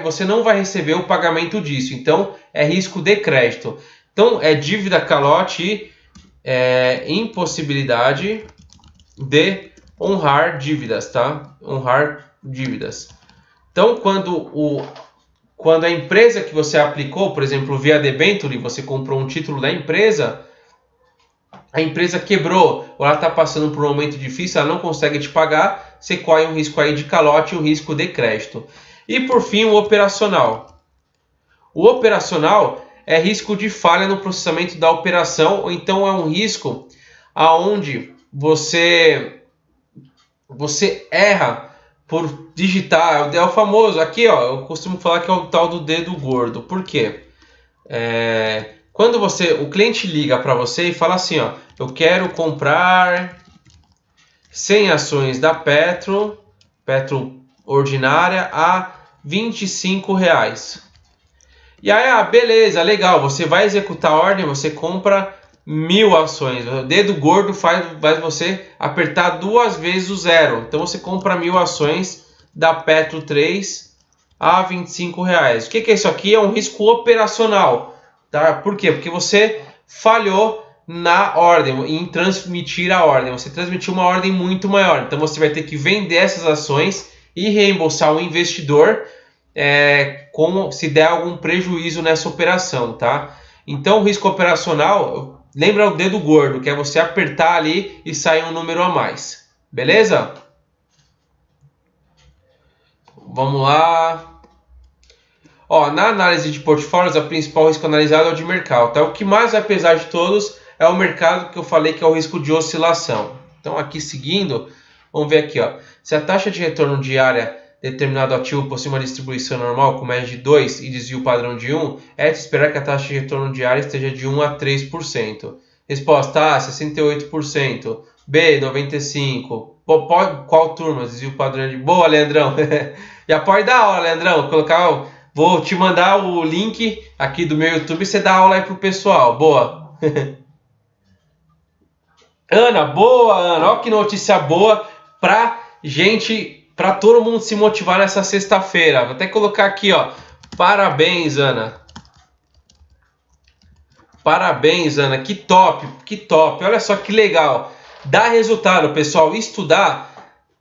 você não vai receber o pagamento disso. Então, é risco de crédito. Então, é dívida calote e impossibilidade de honrar dívidas, tá? Honrar dívidas. Então, quando a empresa que você aplicou, por exemplo, via debenture, você comprou um título da empresa, a empresa quebrou, ou ela está passando por um momento difícil, ela não consegue te pagar, você corre um risco aí de calote e um risco de crédito. E por fim, o operacional. O operacional é risco de falha no processamento da operação, ou então é um risco aonde você erra por digitar. É o famoso, aqui ó, eu costumo falar que é o tal do dedo gordo. Por quê? Quando o cliente liga para você e fala assim, ó, eu quero comprar 100 ações da Petro ordinária a R$25. E aí, beleza, legal, você vai executar a ordem, você compra 1000 ações. O dedo gordo faz você apertar 2 vezes o zero. Então você compra 1000 ações da Petro 3 a R$25. O que é isso aqui? É um risco operacional. Tá? Por quê? Porque você falhou na ordem, em transmitir a ordem. Você transmitiu uma ordem muito maior. Então você vai ter que vender essas ações e reembolsar o investidor se der algum prejuízo nessa operação. Tá? Então o risco operacional, lembra o dedo gordo, que é você apertar ali e sair um número a mais. Beleza? Vamos lá. Ó, na análise de portfólios, o principal risco analisado é o de mercado. Tá? O que mais vai pesar de todos é o mercado, que eu falei que é o risco de oscilação. Então, aqui seguindo, vamos ver aqui. Ó. Se a taxa de retorno diária de determinado ativo possui uma distribuição normal com média de 2 e desvio padrão de 1, é de esperar que a taxa de retorno diária esteja de 1 a 3%. Resposta A, 68%. B, 95%. Qual turma? Desvio padrão de... Boa, Leandrão. Já pode dar aula, Leandrão. Vou te mandar o link aqui do meu YouTube e você dá aula aí pro pessoal. Boa. Ana, boa, Ana. Olha que notícia boa pra todo mundo se motivar nessa sexta-feira. Vou até colocar aqui, ó. Parabéns, Ana. Parabéns, Ana. Que top, que top. Olha só que legal. Dá resultado, pessoal. Estudar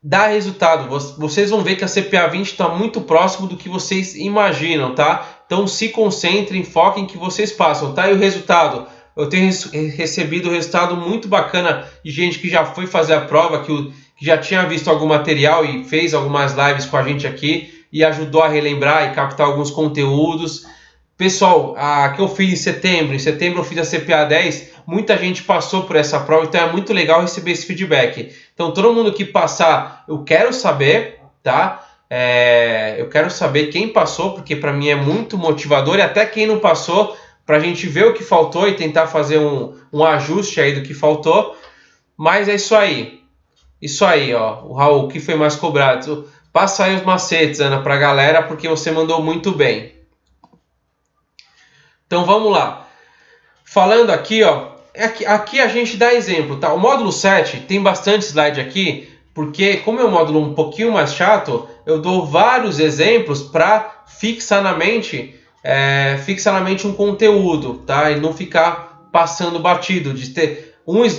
dá resultado. Vocês vão ver que a CPA 20 está muito próximo do que vocês imaginam, tá? Então se concentrem, foquem que vocês passam, tá? E o resultado? Eu tenho recebido resultado muito bacana de gente que já foi fazer a prova, que já tinha visto algum material e fez algumas lives com a gente aqui e ajudou a relembrar e captar alguns conteúdos. Pessoal, a que eu fiz em setembro eu fiz a CPA 10, muita gente passou por essa prova, então é muito legal receber esse feedback. Então todo mundo que passar, eu quero saber, tá? Eu quero saber quem passou, porque para mim é muito motivador, e até quem não passou, para a gente ver o que faltou e tentar fazer um ajuste aí do que faltou. Mas é isso aí. Isso aí, ó. O Raul, o que foi mais cobrado? Passa aí os macetes, Ana, para a galera, porque você mandou muito bem. Então vamos lá. Falando aqui, ó, aqui a gente dá exemplo, tá? O módulo 7 tem bastante slide aqui, porque como é um módulo um pouquinho mais chato, eu dou vários exemplos para fixar na mente um conteúdo, tá? E não ficar passando batido, de ter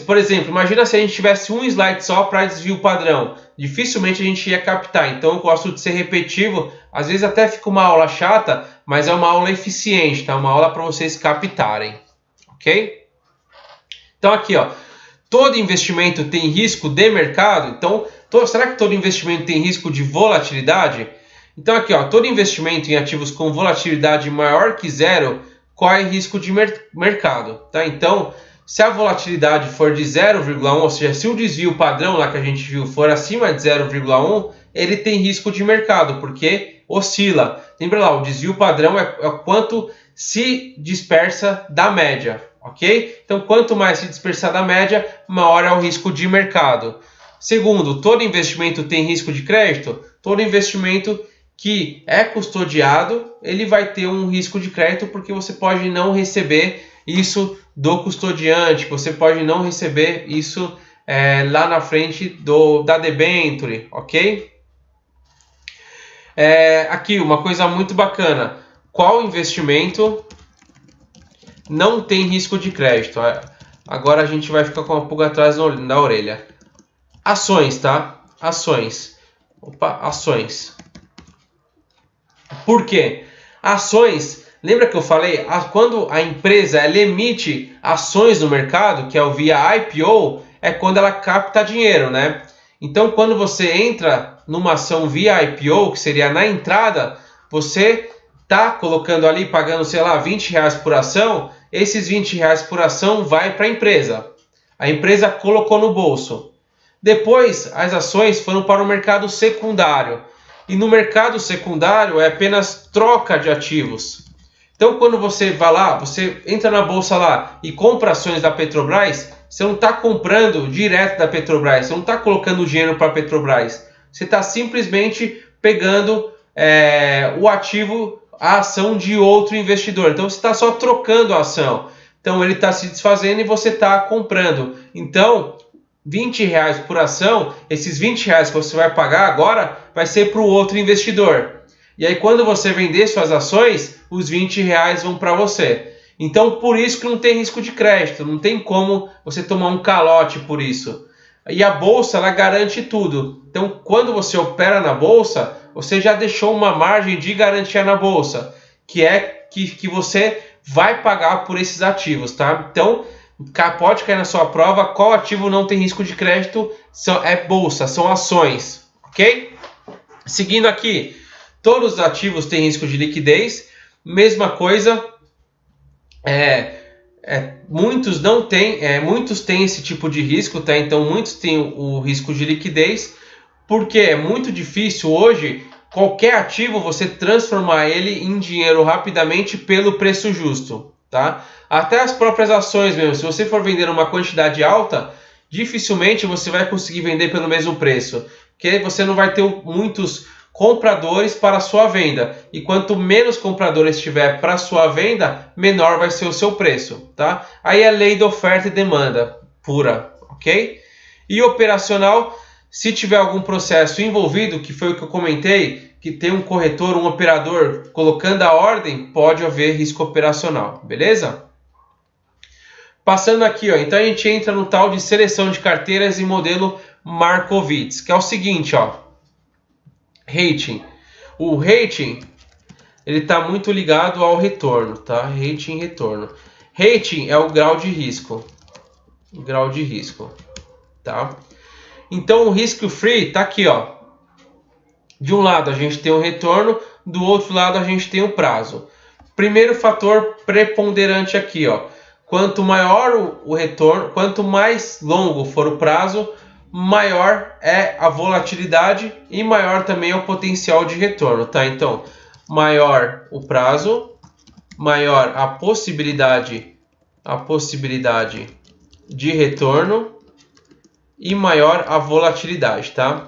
por exemplo, imagina se a gente tivesse um slide só para desvio padrão, dificilmente a gente ia captar. Então eu gosto de ser repetitivo, às vezes até fica uma aula chata, mas é uma aula eficiente, tá? Uma aula para vocês captarem, ok? Então aqui, ó, todo investimento tem risco de mercado. Então, será que todo investimento tem risco de volatilidade? Então aqui, ó, todo investimento em ativos com volatilidade maior que zero corre risco de mercado, tá? Então, se a volatilidade for de 0,1, ou seja, se o desvio padrão lá que a gente viu for acima de 0,1, ele tem risco de mercado, porque oscila. Lembra lá, o desvio padrão é quanto se dispersa da média, ok? Então, quanto mais se dispersar da média, maior é o risco de mercado. Segundo, todo investimento tem risco de crédito? Todo investimento que é custodiado, ele vai ter um risco de crédito, porque você pode não receber isso do custodiante, você pode não receber isso lá na frente da debenture, ok? Aqui uma coisa muito bacana, qual investimento não tem risco de crédito? Agora a gente vai ficar com a pulga atrás da orelha. Ações, tá? Ações. Opa, ações. Por quê? Ações, lembra que eu falei? Quando a empresa ela emite ações no mercado, que é o via IPO, é quando ela capta dinheiro, né? Então, quando você entra numa ação via IPO, que seria na entrada, você tá colocando ali, pagando, sei lá, R$20 por ação, esses R$20 por ação vai para a empresa. A empresa colocou no bolso. Depois, as ações foram para o mercado secundário. E no mercado secundário é apenas troca de ativos. Então, quando você vai lá, você entra na bolsa lá e compra ações da Petrobras, você não está comprando direto da Petrobras, você não está colocando dinheiro para a Petrobras. Você está simplesmente pegando o ativo, a ação de outro investidor. Então, você está só trocando a ação. Então, ele está se desfazendo e você está comprando. Então, R$20 por ação, esses R$20 que você vai pagar agora vai ser para o outro investidor. E aí quando você vender suas ações, os R$20 vão para você. Então por isso que não tem risco de crédito, não tem como você tomar um calote por isso. E a bolsa ela garante tudo. Então quando você opera na bolsa, você já deixou uma margem de garantia na bolsa, que é que você vai pagar por esses ativos, tá? Então pode cair na sua prova qual ativo não tem risco de crédito, é bolsa, são ações, ok? Seguindo aqui, todos os ativos têm risco de liquidez, mesma coisa, muitos não têm, muitos têm esse tipo de risco, tá? Então muitos têm o risco de liquidez, porque é muito difícil hoje qualquer ativo você transformar ele em dinheiro rapidamente pelo preço justo, tá? Até as próprias ações mesmo, se você for vender uma quantidade alta, dificilmente você vai conseguir vender pelo mesmo preço, porque você não vai ter muitos compradores para a sua venda, e quanto menos compradores tiver para a sua venda, menor vai ser o seu preço, tá? Aí é lei da oferta e demanda pura, ok? E operacional, se tiver algum processo envolvido, que foi o que eu comentei, que tem um corretor, um operador colocando a ordem, pode haver risco operacional, beleza? Passando aqui, ó, então a gente entra no tal de seleção de carteiras e modelo Markowitz, que é o seguinte, ó, rating. O rating, ele está muito ligado ao retorno, tá? Rating e retorno. Rating é o grau de risco. O grau de risco, tá? Então o risco free tá aqui, ó. De um lado a gente tem o retorno, do outro lado a gente tem o prazo. Primeiro fator preponderante aqui, ó. Quanto maior o retorno, quanto mais longo for o prazo, maior é a volatilidade e maior também é o potencial de retorno, tá? Então, maior o prazo, maior a possibilidade de retorno e maior a volatilidade, tá?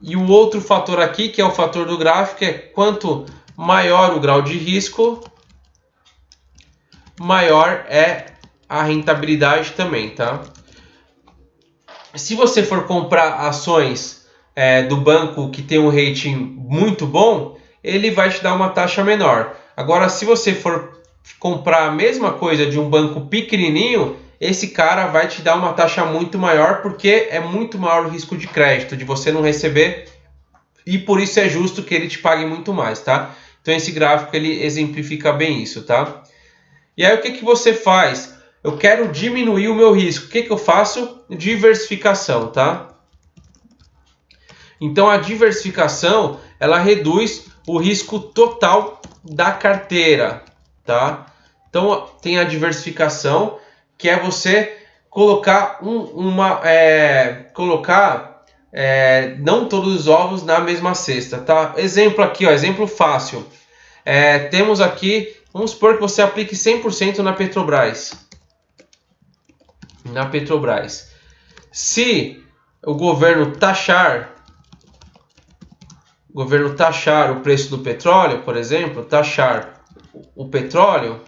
E o outro fator aqui, que é o fator do gráfico, é quanto maior o grau de risco, maior é a rentabilidade também, tá? Se você for comprar ações do banco que tem um rating muito bom, ele vai te dar uma taxa menor. Agora, se você for comprar a mesma coisa de um banco pequenininho, esse cara vai te dar uma taxa muito maior, porque é muito maior o risco de crédito, de você não receber, e por isso é justo que ele te pague muito mais, tá? Então esse gráfico ele exemplifica bem isso, tá? E aí o que você faz? Eu quero diminuir o meu risco. O que eu faço? Diversificação, tá? Então a diversificação, ela reduz o risco total da carteira, tá? Então tem a diversificação, que é você colocar não todos os ovos na mesma cesta, tá? Exemplo aqui, ó, exemplo fácil. Temos aqui, vamos supor que você aplique 100% na Petrobras. Na Petrobras. Se o governo taxar o preço do petróleo, por exemplo, taxar o petróleo,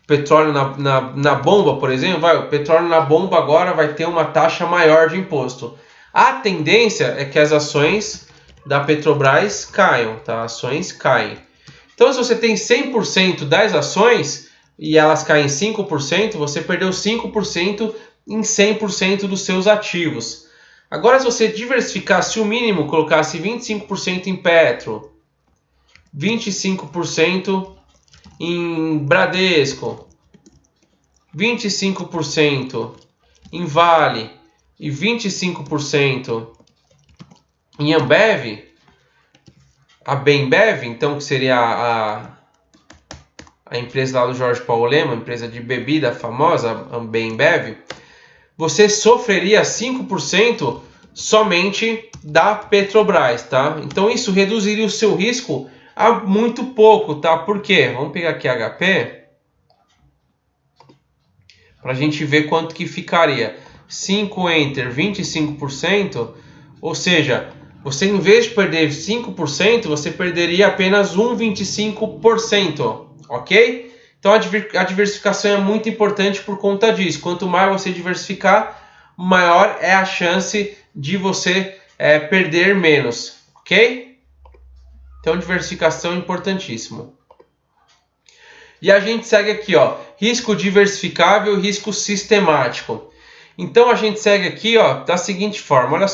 petróleo na bomba, por exemplo, o petróleo na bomba agora vai ter uma taxa maior de imposto. A tendência é que as ações da Petrobras caiam, tá? Ações caem. Então, se você tem 100% das ações e elas caem 5%, você perdeu 5% em 100% dos seus ativos. Agora, se você diversificasse o mínimo, colocasse 25% em Petro, 25% em Bradesco, 25% em Vale e 25% em Ambev, a Bembev, então, que seria a empresa lá do Jorge Paulo Lema, empresa de bebida famosa, a Bembev, você sofreria 5% somente da Petrobras, tá? Então isso reduziria o seu risco a muito pouco, tá? Por quê? Vamos pegar aqui HP para a gente ver quanto que ficaria. 5 Enter, 25%, ou seja, você em vez de perder 5%, você perderia apenas 1,25%, ok? Então a diversificação é muito importante por conta disso. Quanto mais você diversificar, maior é a chance de você perder menos, ok? Então diversificação é importantíssimo. E a gente segue aqui, ó, risco diversificável e risco sistemático. Então a gente segue aqui, ó, da seguinte forma, olha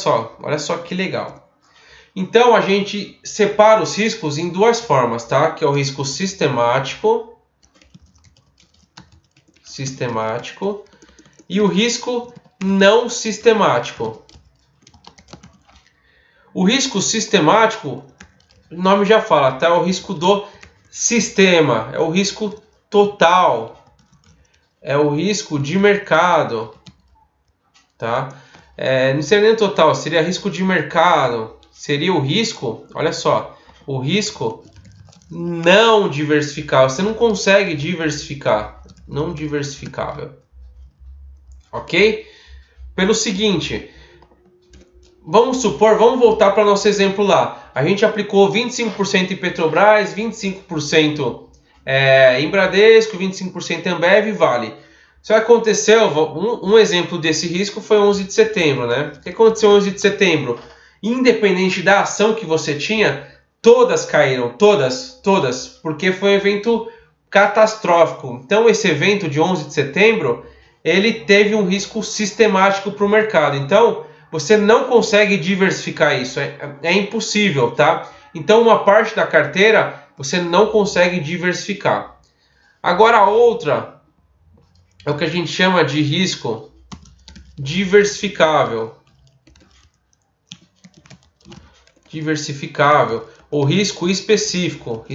só que legal. Então a gente separa os riscos em duas formas, tá? Que é o risco sistemático e o risco não sistemático. O risco sistemático, o nome já fala, tá? É o risco do sistema, é o risco total, é o risco de mercado, tá? Não seria nem total, seria risco de mercado, seria o risco, olha só, o risco não diversificável. Você não consegue diversificar, não diversificável, ok? Pelo seguinte, vamos voltar para nosso exemplo lá. A gente aplicou 25% em Petrobras, 25% em Bradesco, 25% em Ambev e Vale. Isso aconteceu, um exemplo desse risco foi 11 de setembro, né? O que aconteceu 11 de setembro? Independente da ação que você tinha, todas caíram, todas, porque foi um evento catastrófico. Então esse evento de 11 de setembro, ele teve um risco sistemático para o mercado. Então você não consegue diversificar isso, é impossível, tá? Então uma parte da carteira você não consegue diversificar. Agora a outra é o que a gente chama de risco diversificável. Ou risco específico.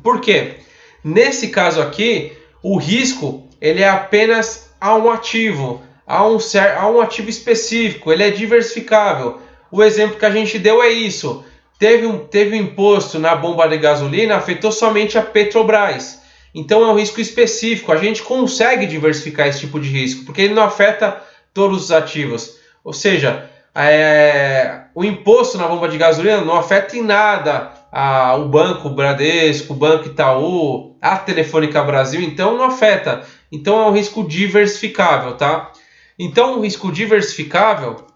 Por quê? Nesse caso aqui, o risco ele é apenas a um ativo, a um ativo específico, ele é diversificável. O exemplo que a gente deu é isso. Teve um imposto na bomba de gasolina, afetou somente a Petrobras. Então é um risco específico. A gente consegue diversificar esse tipo de risco, porque ele não afeta todos os ativos. Ou seja, o imposto na bomba de gasolina não afeta em nada o Banco Bradesco, o Banco Itaú, a Telefônica Brasil, então não afeta. Então é um risco diversificável, tá? Então o risco diversificável,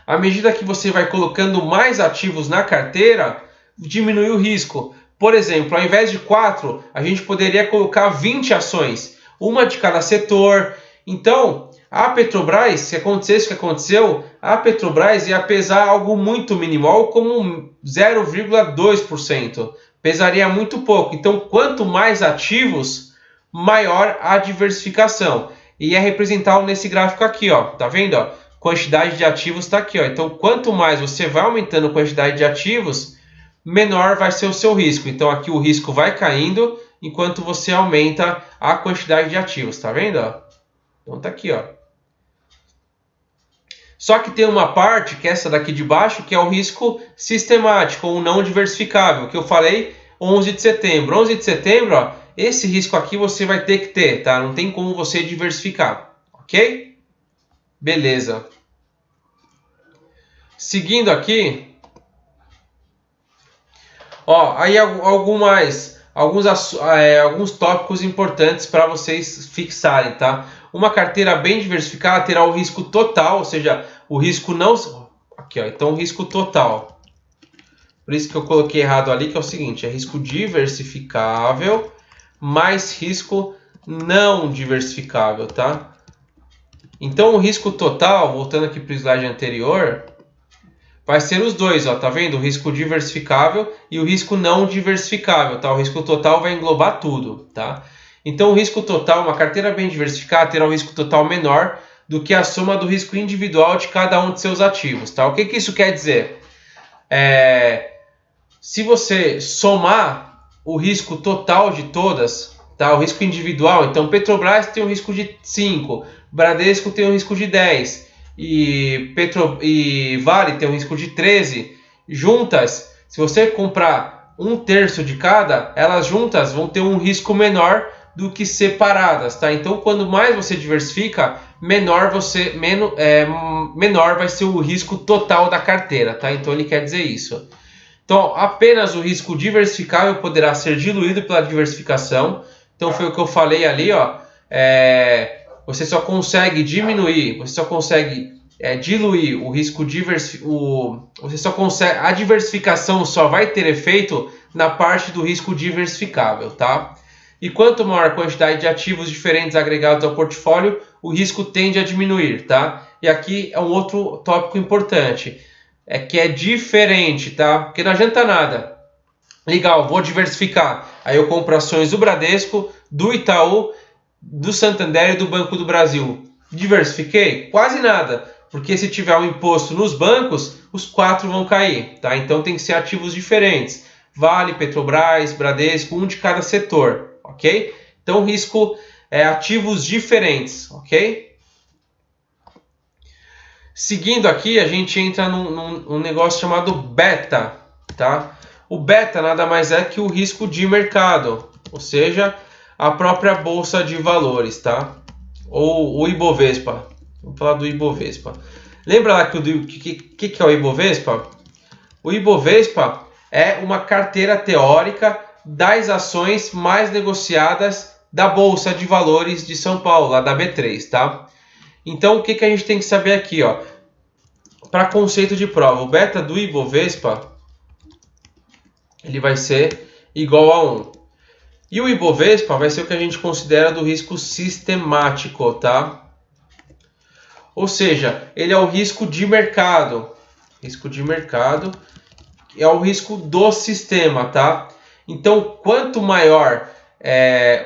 à medida que você vai colocando mais ativos na carteira, diminui o risco. Por exemplo, ao invés de 4, a gente poderia colocar 20 ações, uma de cada setor. Então, a Petrobras, se acontecesse o que aconteceu, a Petrobras ia pesar algo muito minimal, como 0,2%. Pesaria muito pouco. Então, quanto mais ativos, maior a diversificação. E é representado nesse gráfico aqui, ó. Tá vendo? Ó? Quantidade de ativos está aqui, ó. Então, quanto mais você vai aumentando a quantidade de ativos, menor vai ser o seu risco. Então, aqui o risco vai caindo enquanto você aumenta a quantidade de ativos. Tá vendo? Ó? Então, tá aqui, ó. Só que tem uma parte, que é essa daqui de baixo, que é o risco sistemático ou não diversificável, que eu falei 11 de setembro. 11 de setembro, ó, esse risco aqui você vai ter que ter, tá? Não tem como você diversificar, ok? Beleza. Seguindo aqui, ó, aí algumas alguns tópicos importantes para vocês fixarem, tá? Uma carteira bem diversificada terá o risco total, ou seja, o risco não... Aqui, ó, então o risco total. Por isso que eu coloquei errado ali, que é o seguinte, é risco diversificável mais risco não diversificável, tá? Então o risco total, voltando aqui para o slide anterior, vai ser os dois, ó, tá vendo? O risco diversificável e o risco não diversificável, tá? O risco total vai englobar tudo, tá? Então o risco total, uma carteira bem diversificada terá um risco total menor do que a soma do risco individual de cada um de seus ativos, tá? O que isso quer dizer? Se você somar o risco total de todas, tá? O risco individual, então Petrobras tem um risco de 5, Bradesco tem um risco de 10 e Vale tem um risco de 13. Juntas, se você comprar 1/3 de cada, elas juntas vão ter um risco menor do que separadas, tá? Então, quando mais você diversifica, menor vai ser o risco total da carteira, tá? Então, ele quer dizer isso. Então, apenas o risco diversificável poderá ser diluído pela diversificação. Então, foi o que eu falei ali, ó. Você só consegue diminuir, você só consegue diluir o risco a diversificação só vai ter efeito na parte do risco diversificável, tá? E quanto maior a quantidade de ativos diferentes agregados ao portfólio, o risco tende a diminuir, tá? E aqui é um outro tópico importante, que é diferente, tá? Porque não adianta nada. Legal, vou diversificar. Aí eu compro ações do Bradesco, do Itaú, do Santander e do Banco do Brasil. Diversifiquei? Quase nada. Porque se tiver um imposto nos bancos, os 4 vão cair, tá? Então tem que ser ativos diferentes. Vale, Petrobras, Bradesco, um de cada setor, ok? Então risco ativos diferentes, ok? Seguindo aqui, a gente entra num negócio chamado beta, tá? O beta nada mais é que o risco de mercado, ou seja, a própria bolsa de valores, tá? Ou o Ibovespa. Vamos falar do Ibovespa. Lembra lá que é o Ibovespa? O Ibovespa é uma carteira teórica das ações mais negociadas da Bolsa de Valores de São Paulo, lá da B3, tá? Então, o que a gente tem que saber aqui, ó? Para conceito de prova, o beta do Ibovespa, ele vai ser igual a 1. E o Ibovespa vai ser o que a gente considera do risco sistemático, tá? Ou seja, ele é o risco de mercado. Risco de mercado é o risco do sistema, tá? Então, quanto maior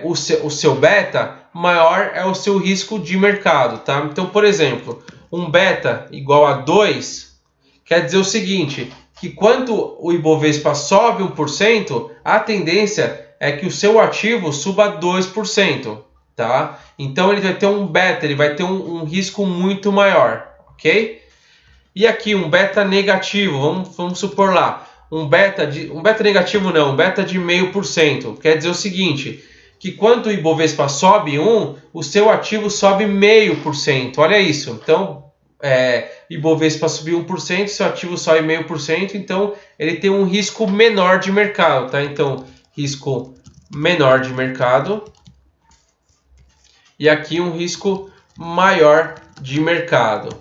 o seu beta, maior é o seu risco de mercado, tá? Então, por exemplo, um beta igual a 2 quer dizer o seguinte, que quando o Ibovespa sobe 1%, a tendência é que o seu ativo suba 2%, tá? Então ele vai ter um beta, ele vai ter um risco muito maior, ok? E aqui um beta negativo, vamos supor lá, um beta negativo não, um beta de 0,5%, quer dizer o seguinte, que quando o Ibovespa sobe 1, o seu ativo sobe 0,5%, olha isso, então Ibovespa subiu 1%, seu ativo sobe 0,5%, então ele tem um risco menor de mercado, tá? Então, risco menor de mercado e aqui um risco maior de mercado,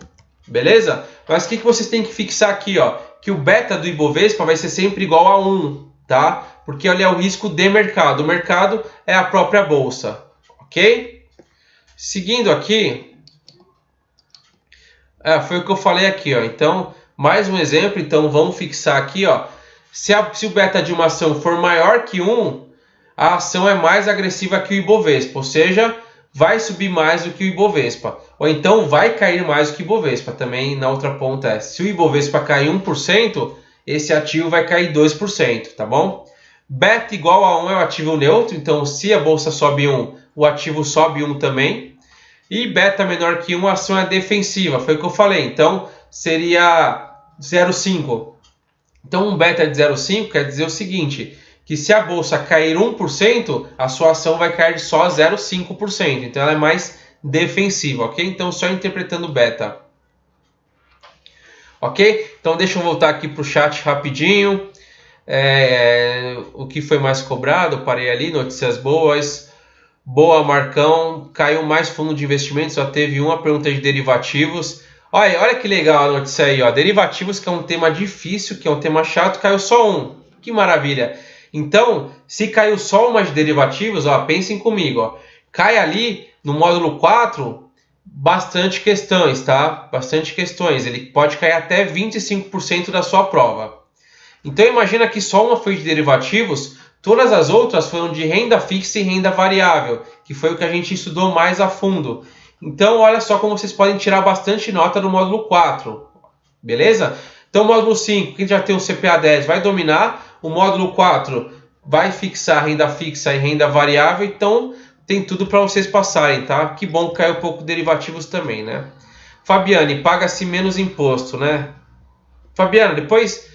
beleza? Mas o que vocês têm que fixar aqui, ó? Que o beta do Ibovespa vai ser sempre igual a 1, tá? Porque ele é o risco de mercado, o mercado é a própria bolsa, ok? Seguindo aqui, foi o que eu falei aqui, ó. Então, mais um exemplo, então vamos fixar aqui, ó. Se o beta de uma ação for maior que 1, a ação é mais agressiva que o Ibovespa, ou seja, vai subir mais do que o Ibovespa. Ou então vai cair mais do que o Ibovespa. Também na outra ponta se o Ibovespa cair 1%, esse ativo vai cair 2%, tá bom? Beta igual a 1 é o ativo neutro, então se a bolsa sobe 1, o ativo sobe 1 também. E beta menor que 1, a ação é defensiva, foi o que eu falei. Então seria 0,5. Então um beta de 0,5 quer dizer o seguinte, que se a bolsa cair 1%, a sua ação vai cair só 0,5%. Então ela é mais defensiva, ok? Então só interpretando beta. Ok? Então deixa eu voltar aqui para o chat rapidinho. O que foi mais cobrado, parei ali, notícias boas. Boa, Marcão, caiu mais fundo de investimento, só teve uma pergunta de derivativos. Olha que legal a notícia aí, ó. Derivativos, que é um tema difícil, que é um tema chato, caiu só um. Que maravilha. Então, se caiu só uma de derivativos, ó, pensem comigo, ó. Cai ali no módulo 4, bastante questões, tá? Bastante questões. Ele pode cair até 25% da sua prova. Então, imagina que só uma foi de derivativos, todas as outras foram de renda fixa e renda variável, que foi o que a gente estudou mais a fundo. Então, olha só como vocês podem tirar bastante nota no módulo 4, beleza? Então, o módulo 5, quem já tem o CPA 10 vai dominar. O módulo 4 vai fixar renda fixa e renda variável. Então, tem tudo para vocês passarem, tá? Que bom que caiu um pouco derivativos também, né? Fabiane, paga-se menos imposto, né? Fabiana, depois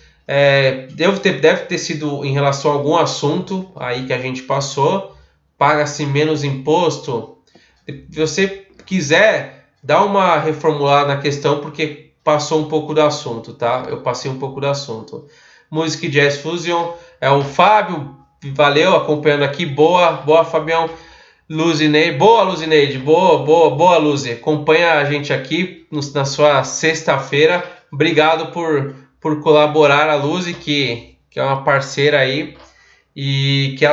deve ter sido em relação a algum assunto aí que a gente passou. Paga-se menos imposto. Se você quiser, dá uma reformulada na questão, porque passou um pouco do assunto, tá? Eu passei um pouco do assunto. Music Jazz Fusion, é o Fábio, valeu, acompanhando aqui. Boa, Fabião. Luzineide, boa, Luzineide, boa, Luzi. Acompanha a gente aqui na sua sexta-feira. Obrigado por colaborar, a Luzi, que é uma parceira aí, e que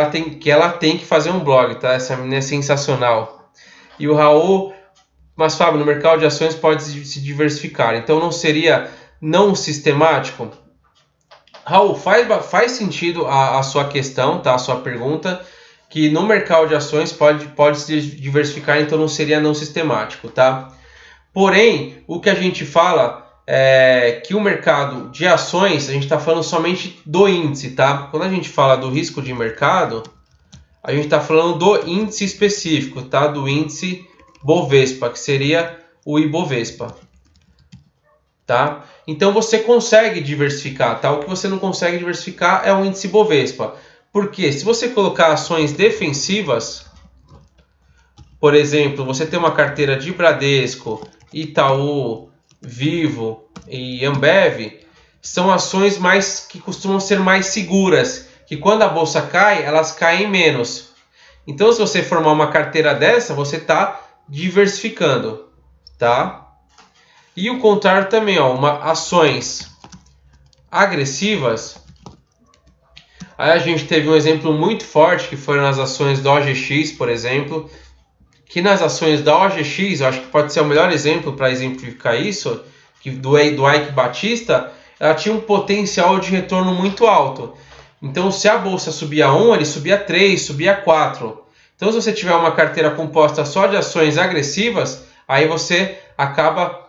ela tem que fazer um blog, tá? Essa menina é sensacional. E o Raul, mas Fábio, no mercado de ações pode se diversificar, então não seria não sistemático? Raul, faz sentido a sua questão, tá? A sua pergunta, que no mercado de ações pode se diversificar, então não seria não sistemático, tá? Porém, o que a gente fala é que o mercado de ações, a gente está falando somente do índice, tá? Quando a gente fala do risco de mercado, a gente está falando do índice específico, tá? Do índice Bovespa, que seria o Ibovespa, tá? Então você consegue diversificar, tá? O que você não consegue diversificar é o índice Bovespa. Porque se você colocar ações defensivas, por exemplo, você tem uma carteira de Bradesco, Itaú, Vivo e Ambev, são ações que costumam ser mais seguras, que quando a bolsa cai, elas caem menos. Então, se você formar uma carteira dessa, você está diversificando, tá? E o contrário também, ó, ações agressivas. Aí a gente teve um exemplo muito forte, que foram as ações da OGX, por exemplo, que nas ações da OGX, eu acho que pode ser o melhor exemplo para exemplificar isso, que do Eike Batista, ela tinha um potencial de retorno muito alto. Então, se a bolsa subia 1, ele subia 3, subia 4. Então, se você tiver uma carteira composta só de ações agressivas, aí você acaba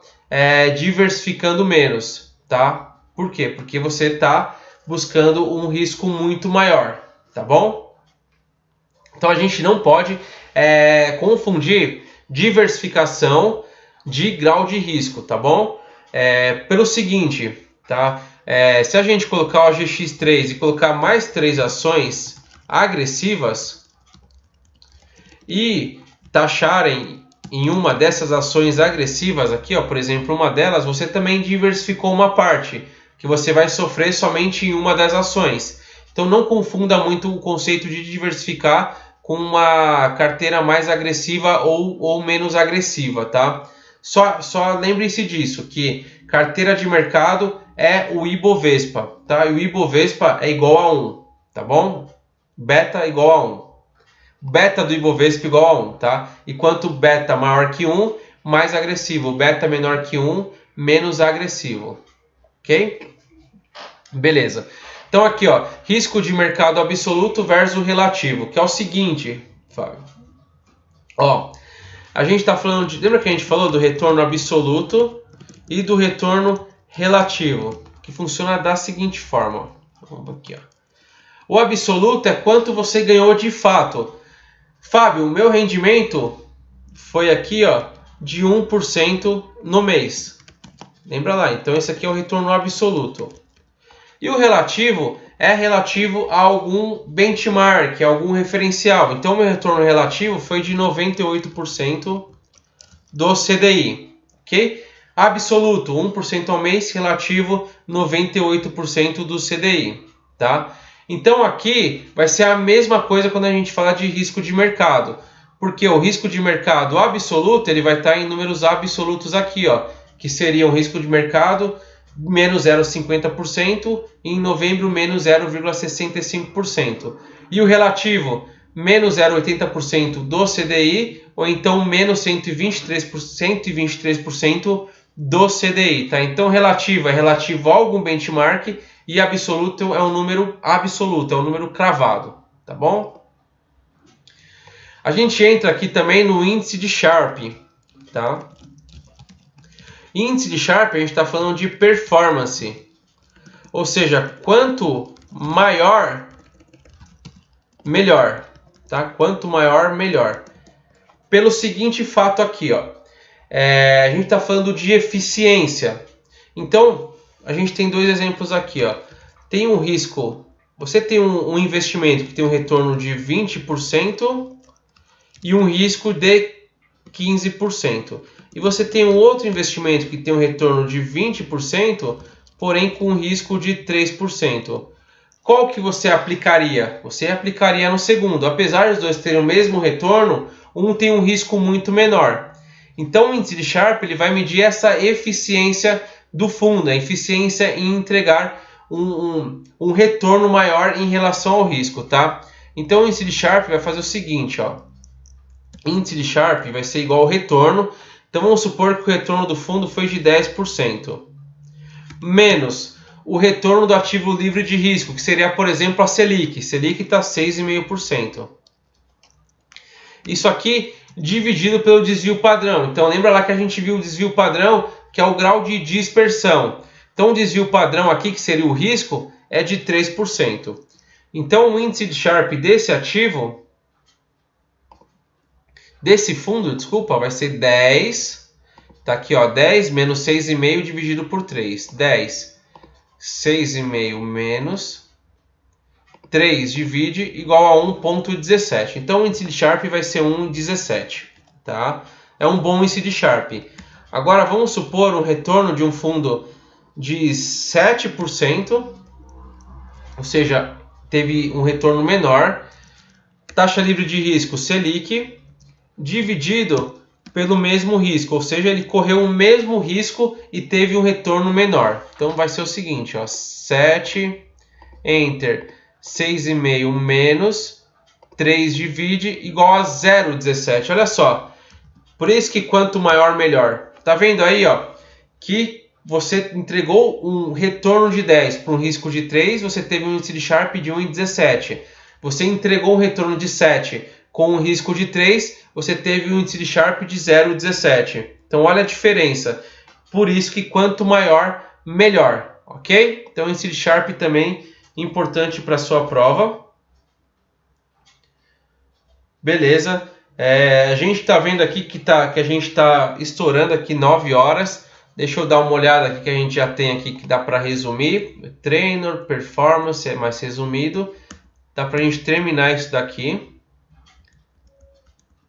diversificando menos, tá? Por quê? Porque você está buscando um risco muito maior, tá bom? Então, a gente não pode confundir diversificação de grau de risco, tá bom? Pelo seguinte, tá? Se a gente colocar o OGX3 e colocar mais 3 ações agressivas e taxarem em uma dessas ações agressivas aqui, ó, por exemplo, uma delas, você também diversificou uma parte, que você vai sofrer somente em uma das ações. Então não confunda muito o conceito de diversificar com uma carteira mais agressiva ou menos agressiva, tá? Só lembre-se disso, que carteira de mercado é o Ibovespa, tá? E o Ibovespa é igual a 1, tá bom? Beta é igual a 1. Beta do Ibovespa é igual a 1, tá? E quanto beta maior que 1, mais agressivo. Beta menor que 1, menos agressivo. Ok? Beleza. Então aqui, ó, risco de mercado absoluto versus relativo, que é o seguinte, Fábio. Ó, a gente está falando de... Lembra que a gente falou do retorno absoluto e do retorno relativo, que funciona da seguinte forma. Vamos aqui, ó. O absoluto é quanto você ganhou de fato. Fábio, o meu rendimento foi aqui, ó, de 1% no mês. Lembra lá, então esse aqui é o retorno absoluto. E o relativo é relativo a algum benchmark, a algum referencial. Então, o meu retorno relativo foi de 98% do CDI. Ok? Absoluto, 1% ao mês, relativo 98% do CDI. tá? Então aqui vai ser a mesma coisa quando a gente fala de risco de mercado, porque o risco de mercado absoluto ele vai estar em números absolutos aqui, ó, que seria um risco de mercado menos 0,50% e em novembro menos 0,65%. E o relativo menos 0,80% do CDI ou então menos 123% do CDI, tá? Então relativo é relativo a algum benchmark e absoluto é um número absoluto, é um número cravado, tá bom? A gente entra aqui também no índice de Sharpe, tá? Índice de Sharpe a gente está falando de performance, ou seja, quanto maior, melhor, tá? Quanto maior, melhor. Pelo seguinte fato aqui, ó, a gente está falando de eficiência. Então, a gente tem dois exemplos aqui, ó. Tem um risco, você tem um investimento que tem um retorno de 20% e um risco de 15%. E você tem um outro investimento que tem um retorno de 20%, porém com um risco de 3%. Qual que você aplicaria? Você aplicaria no segundo. Apesar dos dois terem o mesmo retorno, um tem um risco muito menor. Então o índice de Sharpe ele vai medir essa eficiência do fundo, a eficiência em entregar um retorno maior em relação ao risco, tá? Então o índice de Sharpe vai fazer o seguinte, ó. Índice de Sharpe vai ser igual ao retorno. Então vamos supor que o retorno do fundo foi de 10%. Menos o retorno do ativo livre de risco, que seria, por exemplo, a Selic. Selic está 6,5%. Isso aqui dividido pelo desvio padrão. Então lembra lá que a gente viu o desvio padrão, que é o grau de dispersão. Então o desvio padrão aqui, que seria o risco, é de 3%. Então o índice de Sharpe desse ativo, desse fundo, desculpa, vai ser 10. Tá aqui, ó, 10 menos 6,5 dividido por 3. 10, 6,5 menos 3 divide igual a 1,17. Então o índice de Sharpe vai ser 1,17, tá? É um bom índice de Sharpe. Agora vamos supor um retorno de um fundo de 7%, ou seja, teve um retorno menor. Taxa livre de risco Selic dividido pelo mesmo risco, ou seja, ele correu o mesmo risco e teve um retorno menor. Então vai ser o seguinte, ó, 7 enter 6,5 menos 3 divide igual a 0,17. Olha só, por isso que quanto maior, melhor. Tá vendo aí, ó, que você entregou um retorno de 10 para um risco de 3, você teve um índice de Sharpe de 1,17. Você entregou um retorno de 7 com um risco de 3, você teve um índice de Sharpe de 0,17. Então olha a diferença. Por isso que quanto maior, melhor, ok? Então índice de Sharpe também importante para a sua prova. Beleza. A gente está vendo aqui que a gente está estourando aqui 9 horas. Deixa eu dar uma olhada aqui que a gente já tem aqui que dá para resumir. Trainer, performance, é mais resumido. Dá para a gente terminar isso daqui.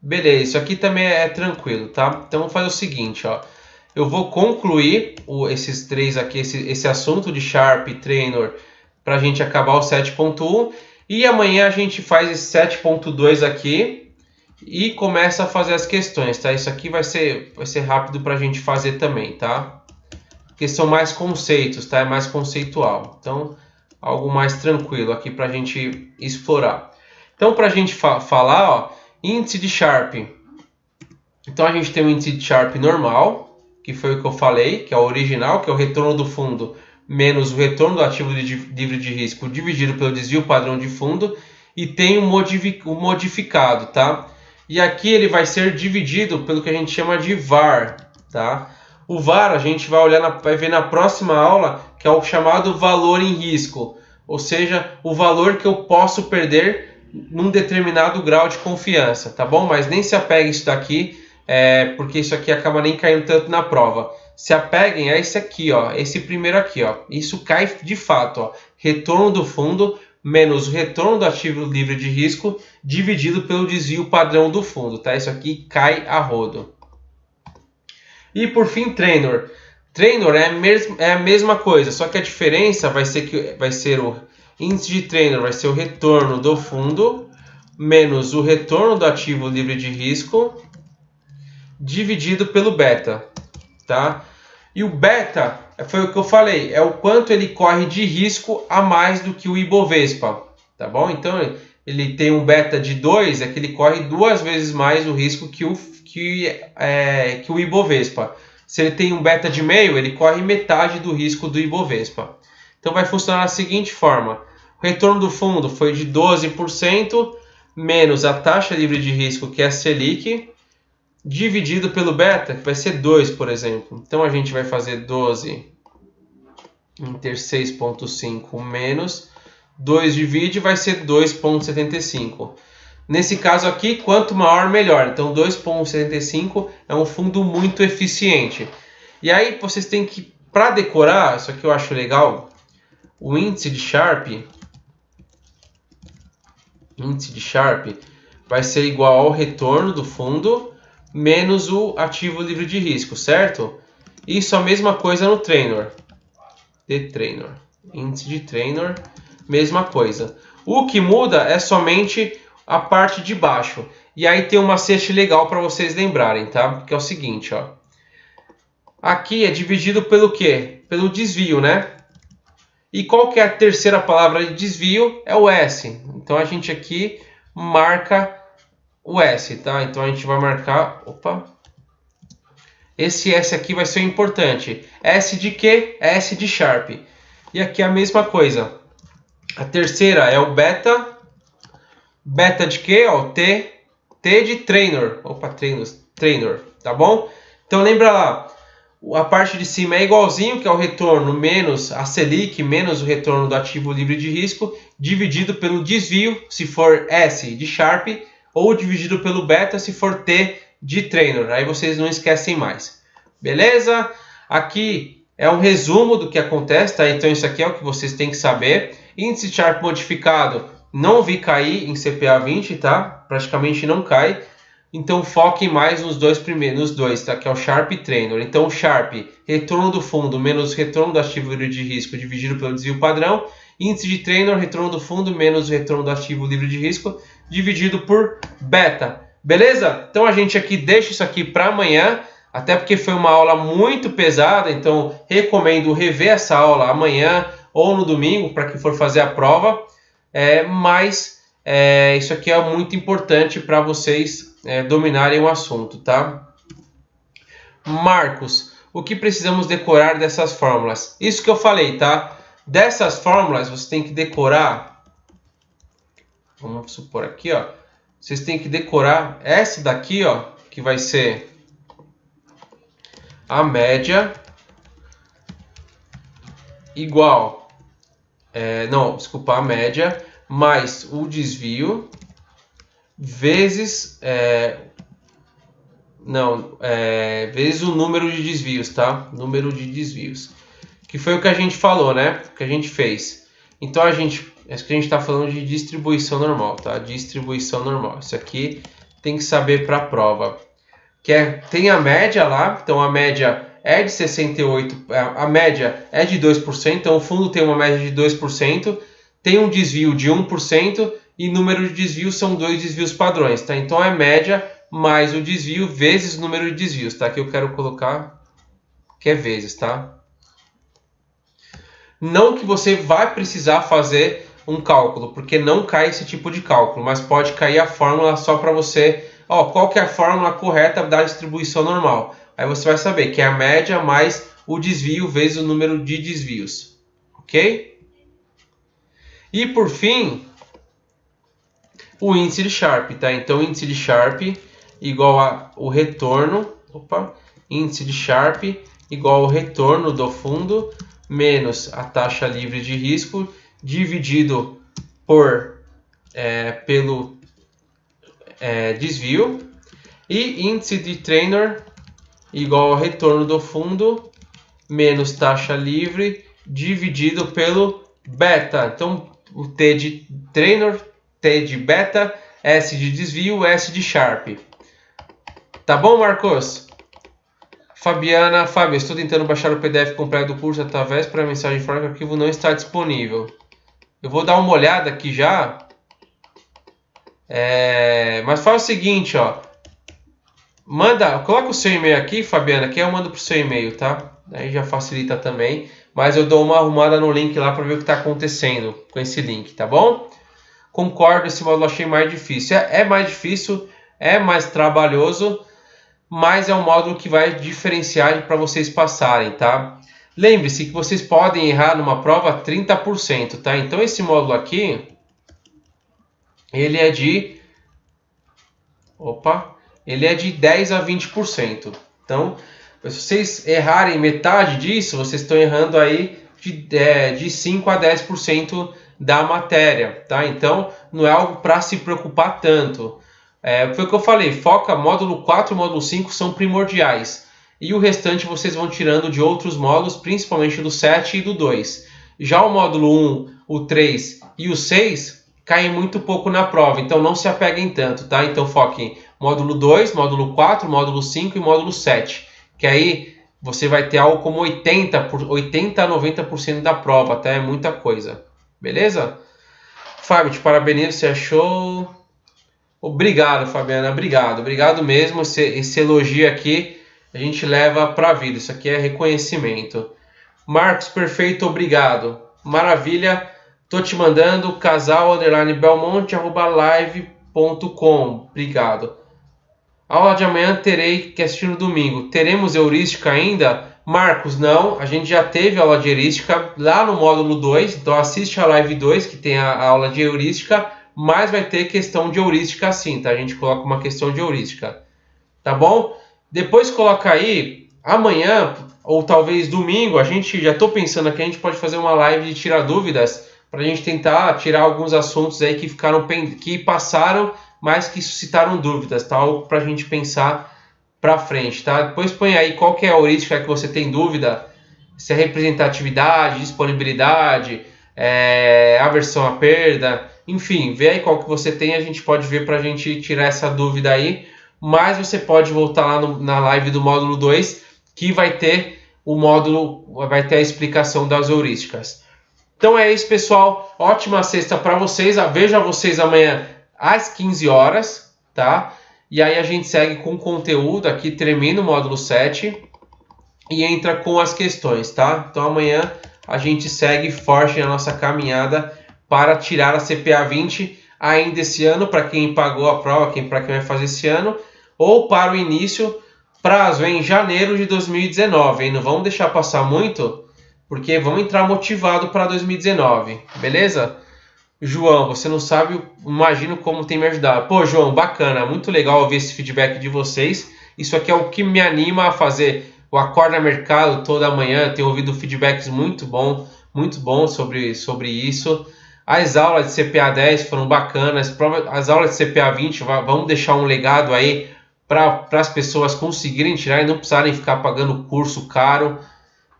Beleza, isso aqui também é tranquilo, tá? Então vou fazer o seguinte, ó. Eu vou concluir esses três aqui, esse assunto de Sharpe, Trainer, para a gente acabar o 7.1. E amanhã a gente faz esse 7.2 aqui e começa a fazer as questões, tá? Isso aqui vai ser rápido para a gente fazer também, tá? Porque são mais conceitos, tá? É mais conceitual. Então, algo mais tranquilo aqui para a gente explorar. Então, para a gente falar, ó, índice de Sharpe. Então, a gente tem o índice de Sharpe normal, que foi o que eu falei, que é o original, que é o retorno do fundo menos o retorno do ativo livre de risco dividido pelo desvio padrão de fundo, e tem o modificado, tá? E aqui ele vai ser dividido pelo que a gente chama de VaR, tá? O VaR a gente vai ver na próxima aula, que é o chamado valor em risco, ou seja, o valor que eu posso perder num determinado grau de confiança, tá bom? Mas nem se apegue a isso daqui, porque isso aqui acaba nem caindo tanto na prova. Se apeguem a esse aqui, ó, esse primeiro aqui, ó. Isso cai de fato, ó. Retorno do fundo menos o retorno do ativo livre de risco dividido pelo desvio padrão do fundo, tá? Isso aqui cai a rodo. E por fim, Trainer. Trainer é a mesma coisa, só que a diferença vai ser índice de trainer vai ser o retorno do fundo menos o retorno do ativo livre de risco dividido pelo beta, tá? E o beta, foi o que eu falei, é o quanto ele corre de risco a mais do que o Ibovespa, tá bom? Então, ele tem um beta de 2, é que ele corre 2 vezes mais o risco que o Ibovespa. Se ele tem um beta de meio, ele corre metade do risco do Ibovespa. Então, vai funcionar da seguinte forma. O retorno do fundo foi de 12%, menos a taxa livre de risco, que é a Selic, dividido pelo beta, que vai ser 2, por exemplo. Então, a gente vai fazer 12 entre 6,5 menos 2 divide, vai ser 2,75. Nesse caso aqui, quanto maior, melhor. Então, 2,75 é um fundo muito eficiente. E aí, vocês têm que, para decorar, isso aqui eu acho legal, o índice de Sharpe vai ser igual ao retorno do fundo menos o ativo livre de risco, certo? Isso é a mesma coisa no trainer. Índice de trainer, mesma coisa. O que muda é somente a parte de baixo. E aí tem um macete legal para vocês lembrarem, tá? Que é o seguinte, ó. Aqui é dividido pelo quê? Pelo desvio, né? E qual que é a terceira palavra de desvio? É o S. Então a gente aqui marca o S, tá? Então a gente vai marcar... Opa! Esse S aqui vai ser importante. S de quê? S de Sharpe. E aqui é a mesma coisa. A terceira é o beta. Beta de quê? Ó, T de trainer. Opa, trainer, tá bom? Então lembra lá. A parte de cima é igualzinho, que é o retorno menos a Selic, menos o retorno do ativo livre de risco, dividido pelo desvio, se for S de Sharpe, ou dividido pelo beta, se for T de trainer. Aí vocês não esquecem mais. Beleza? Aqui é um resumo do que acontece, tá? Então isso aqui é o que vocês têm que saber. Índice Sharpe modificado, não vi cair em CPA 20, tá? Praticamente não cai. Então foquem mais nos dois primeiros, tá? Que é o Sharpe e Trainer. Então o Sharpe, retorno do fundo menos retorno do ativo livre de risco dividido pelo desvio padrão. Índice de Trainer, retorno do fundo menos retorno do ativo livre de risco dividido por beta. Beleza? Então a gente aqui deixa isso aqui para amanhã, até porque foi uma aula muito pesada, então recomendo rever essa aula amanhã ou no domingo para quem for fazer a prova. Mas isso aqui é muito importante para vocês dominarem o assunto, tá? Marcos, o que precisamos decorar dessas fórmulas? Isso que eu falei, tá? Dessas fórmulas você tem que decorar, vamos supor aqui, ó, vocês têm que decorar essa daqui, ó, que vai ser a média igual, a média mais o desvio vezes vezes o número de desvios, tá? Número de desvios. Que foi o que a gente falou, né? Que a gente fez. Então acho que a gente está falando de distribuição normal, tá? Distribuição normal. Isso aqui tem que saber para a prova. Tem a média lá, então a média é de 68, a média é de 2%, então o fundo tem uma média de 2%, tem um desvio de 1% e número de desvios são 2 desvios padrões, tá? Então é média mais o desvio vezes o número de desvios, tá? Que eu quero colocar que é vezes, tá? Não que você vai precisar fazer um cálculo, porque não cai esse tipo de cálculo, mas pode cair a fórmula só para você... qual que é a fórmula correta da distribuição normal? Aí você vai saber que é a média mais o desvio vezes o número de desvios. Ok? E por fim, o índice de Sharpe, tá? Então, índice de Sharpe igual ao retorno... índice de Sharpe igual ao retorno do fundo menos a taxa livre de risco dividido pelo desvio, e índice de trainer igual ao retorno do fundo menos taxa livre dividido pelo beta. Então o T de trainer, T de beta, S de desvio, S de Sharpe. Tá bom, Marcos? Fabiana, Fábio, estou tentando baixar o PDF completo do curso através para mensagem fora que o arquivo não está disponível. Eu vou dar uma olhada aqui já. Mas faz o seguinte, ó. Coloca o seu e-mail aqui, Fabiana, que eu mando pro seu e-mail, tá? Aí já facilita também. Mas eu dou uma arrumada no link lá para ver o que está acontecendo com esse link, tá bom? Concordo, esse módulo eu achei mais difícil. É mais difícil, é mais trabalhoso, mas é um módulo que vai diferenciar para vocês passarem, tá? Lembre-se que vocês podem errar numa prova 30%, tá? Então esse módulo aqui, ele é de 10 a 20%. Então, se vocês errarem metade disso, vocês estão errando aí de 5 a 10% da matéria, tá? Então, não é algo para se preocupar tanto. Foi o que eu falei, foca, módulo 4 e módulo 5 são primordiais. E o restante vocês vão tirando de outros módulos, principalmente do 7 e do 2. Já o módulo 1, o 3 e o 6 caem muito pouco na prova, então não se apeguem tanto, tá? Então foquem módulo 2, módulo 4, módulo 5 e módulo 7. Que aí você vai ter algo como 80 a 90% da prova, tá? É muita coisa. Beleza? Fábio, te parabenizo, você achou... Obrigado, Fabiana, obrigado mesmo. Esse elogio aqui a gente leva para a vida, isso aqui é reconhecimento. Marcos, perfeito, obrigado. Maravilha, tô te mandando casal_belmonte@live.com. Obrigado. Aula de amanhã terei que assistir no domingo. Teremos heurística ainda? Marcos, não. A gente já teve aula de heurística lá no módulo 2. Então assiste a live 2 que tem a aula de heurística. Mas vai ter questão de heurística sim, tá? A gente coloca uma questão de heurística. Tá bom? Depois coloca aí, amanhã ou talvez domingo, já estou pensando aqui, a gente pode fazer uma live de tirar dúvidas para a gente tentar tirar alguns assuntos aí que passaram, mas que suscitaram dúvidas, tá? Algo para a gente pensar para frente, tá? Depois põe aí qual que é a heurística que você tem dúvida, se é representatividade, disponibilidade, aversão à perda, enfim, vê aí qual que você tem, a gente pode ver para a gente tirar essa dúvida aí, mas você pode voltar lá na live do módulo 2, que vai ter vai ter a explicação das heurísticas. Então é isso, pessoal, ótima sexta para vocês, vejo vocês amanhã às 15 horas, tá? E aí a gente segue com o conteúdo aqui, termina o módulo 7 e entra com as questões, tá? Então amanhã a gente segue forte na nossa caminhada para tirar a CPA 20 ainda esse ano, para quem pagou a prova, para quem vai fazer esse ano, ou para o início, prazo em janeiro de 2019, hein? Não vamos deixar passar muito, porque vamos entrar motivado para 2019, beleza? João, você não sabe, imagino como tem me ajudado. Pô, João, bacana, muito legal ouvir esse feedback de vocês. Isso aqui é o que me anima a fazer o Acorda Mercado toda manhã. Tenho ouvido feedbacks muito bom sobre isso. As aulas de CPA 10 foram bacanas. As aulas de CPA 20 vamos deixar um legado aí para as pessoas conseguirem tirar e não precisarem ficar pagando curso caro.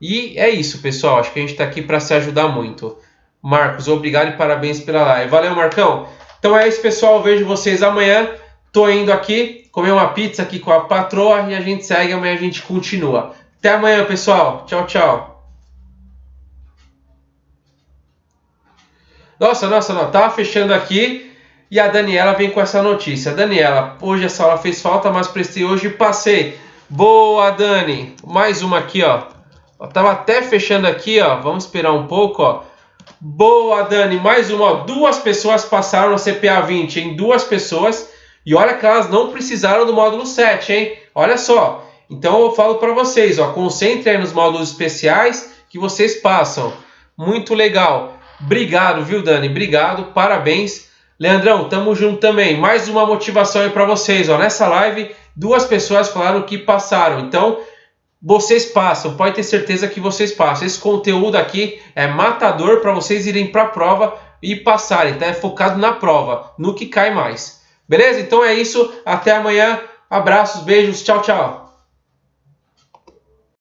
E é isso, pessoal. Acho que a gente está aqui para se ajudar muito. Marcos, obrigado e parabéns pela live. Valeu, Marcão. Então é isso, pessoal. Vejo vocês amanhã. Tô indo aqui comer uma pizza aqui com a patroa e a gente segue. Amanhã a gente continua. Até amanhã, pessoal. Tchau, tchau. Nossa, não. Tava fechando aqui e a Daniela vem com essa notícia. Daniela, hoje essa aula fez falta, mas prestei hoje e passei. Boa, Dani. Mais uma aqui, ó. Eu tava até fechando aqui, ó. Vamos esperar um pouco, ó. Boa, Dani. Mais uma, ó. 2 pessoas passaram no CPA 20, hein? 2 pessoas. E olha que elas não precisaram do módulo 7, hein? Olha só. Então eu falo para vocês, ó. Concentrem aí nos módulos especiais que vocês passam. Muito legal. Obrigado, viu, Dani? Obrigado, parabéns. Leandrão, tamo junto também. Mais uma motivação aí para vocês, ó. Nessa live, 2 pessoas falaram que passaram. Então, vocês passam. Pode ter certeza que vocês passam. Esse conteúdo aqui é matador para vocês irem para a prova e passarem, tá? É focado na prova, no que cai mais. Beleza? Então é isso. Até amanhã. Abraços, beijos. Tchau, tchau.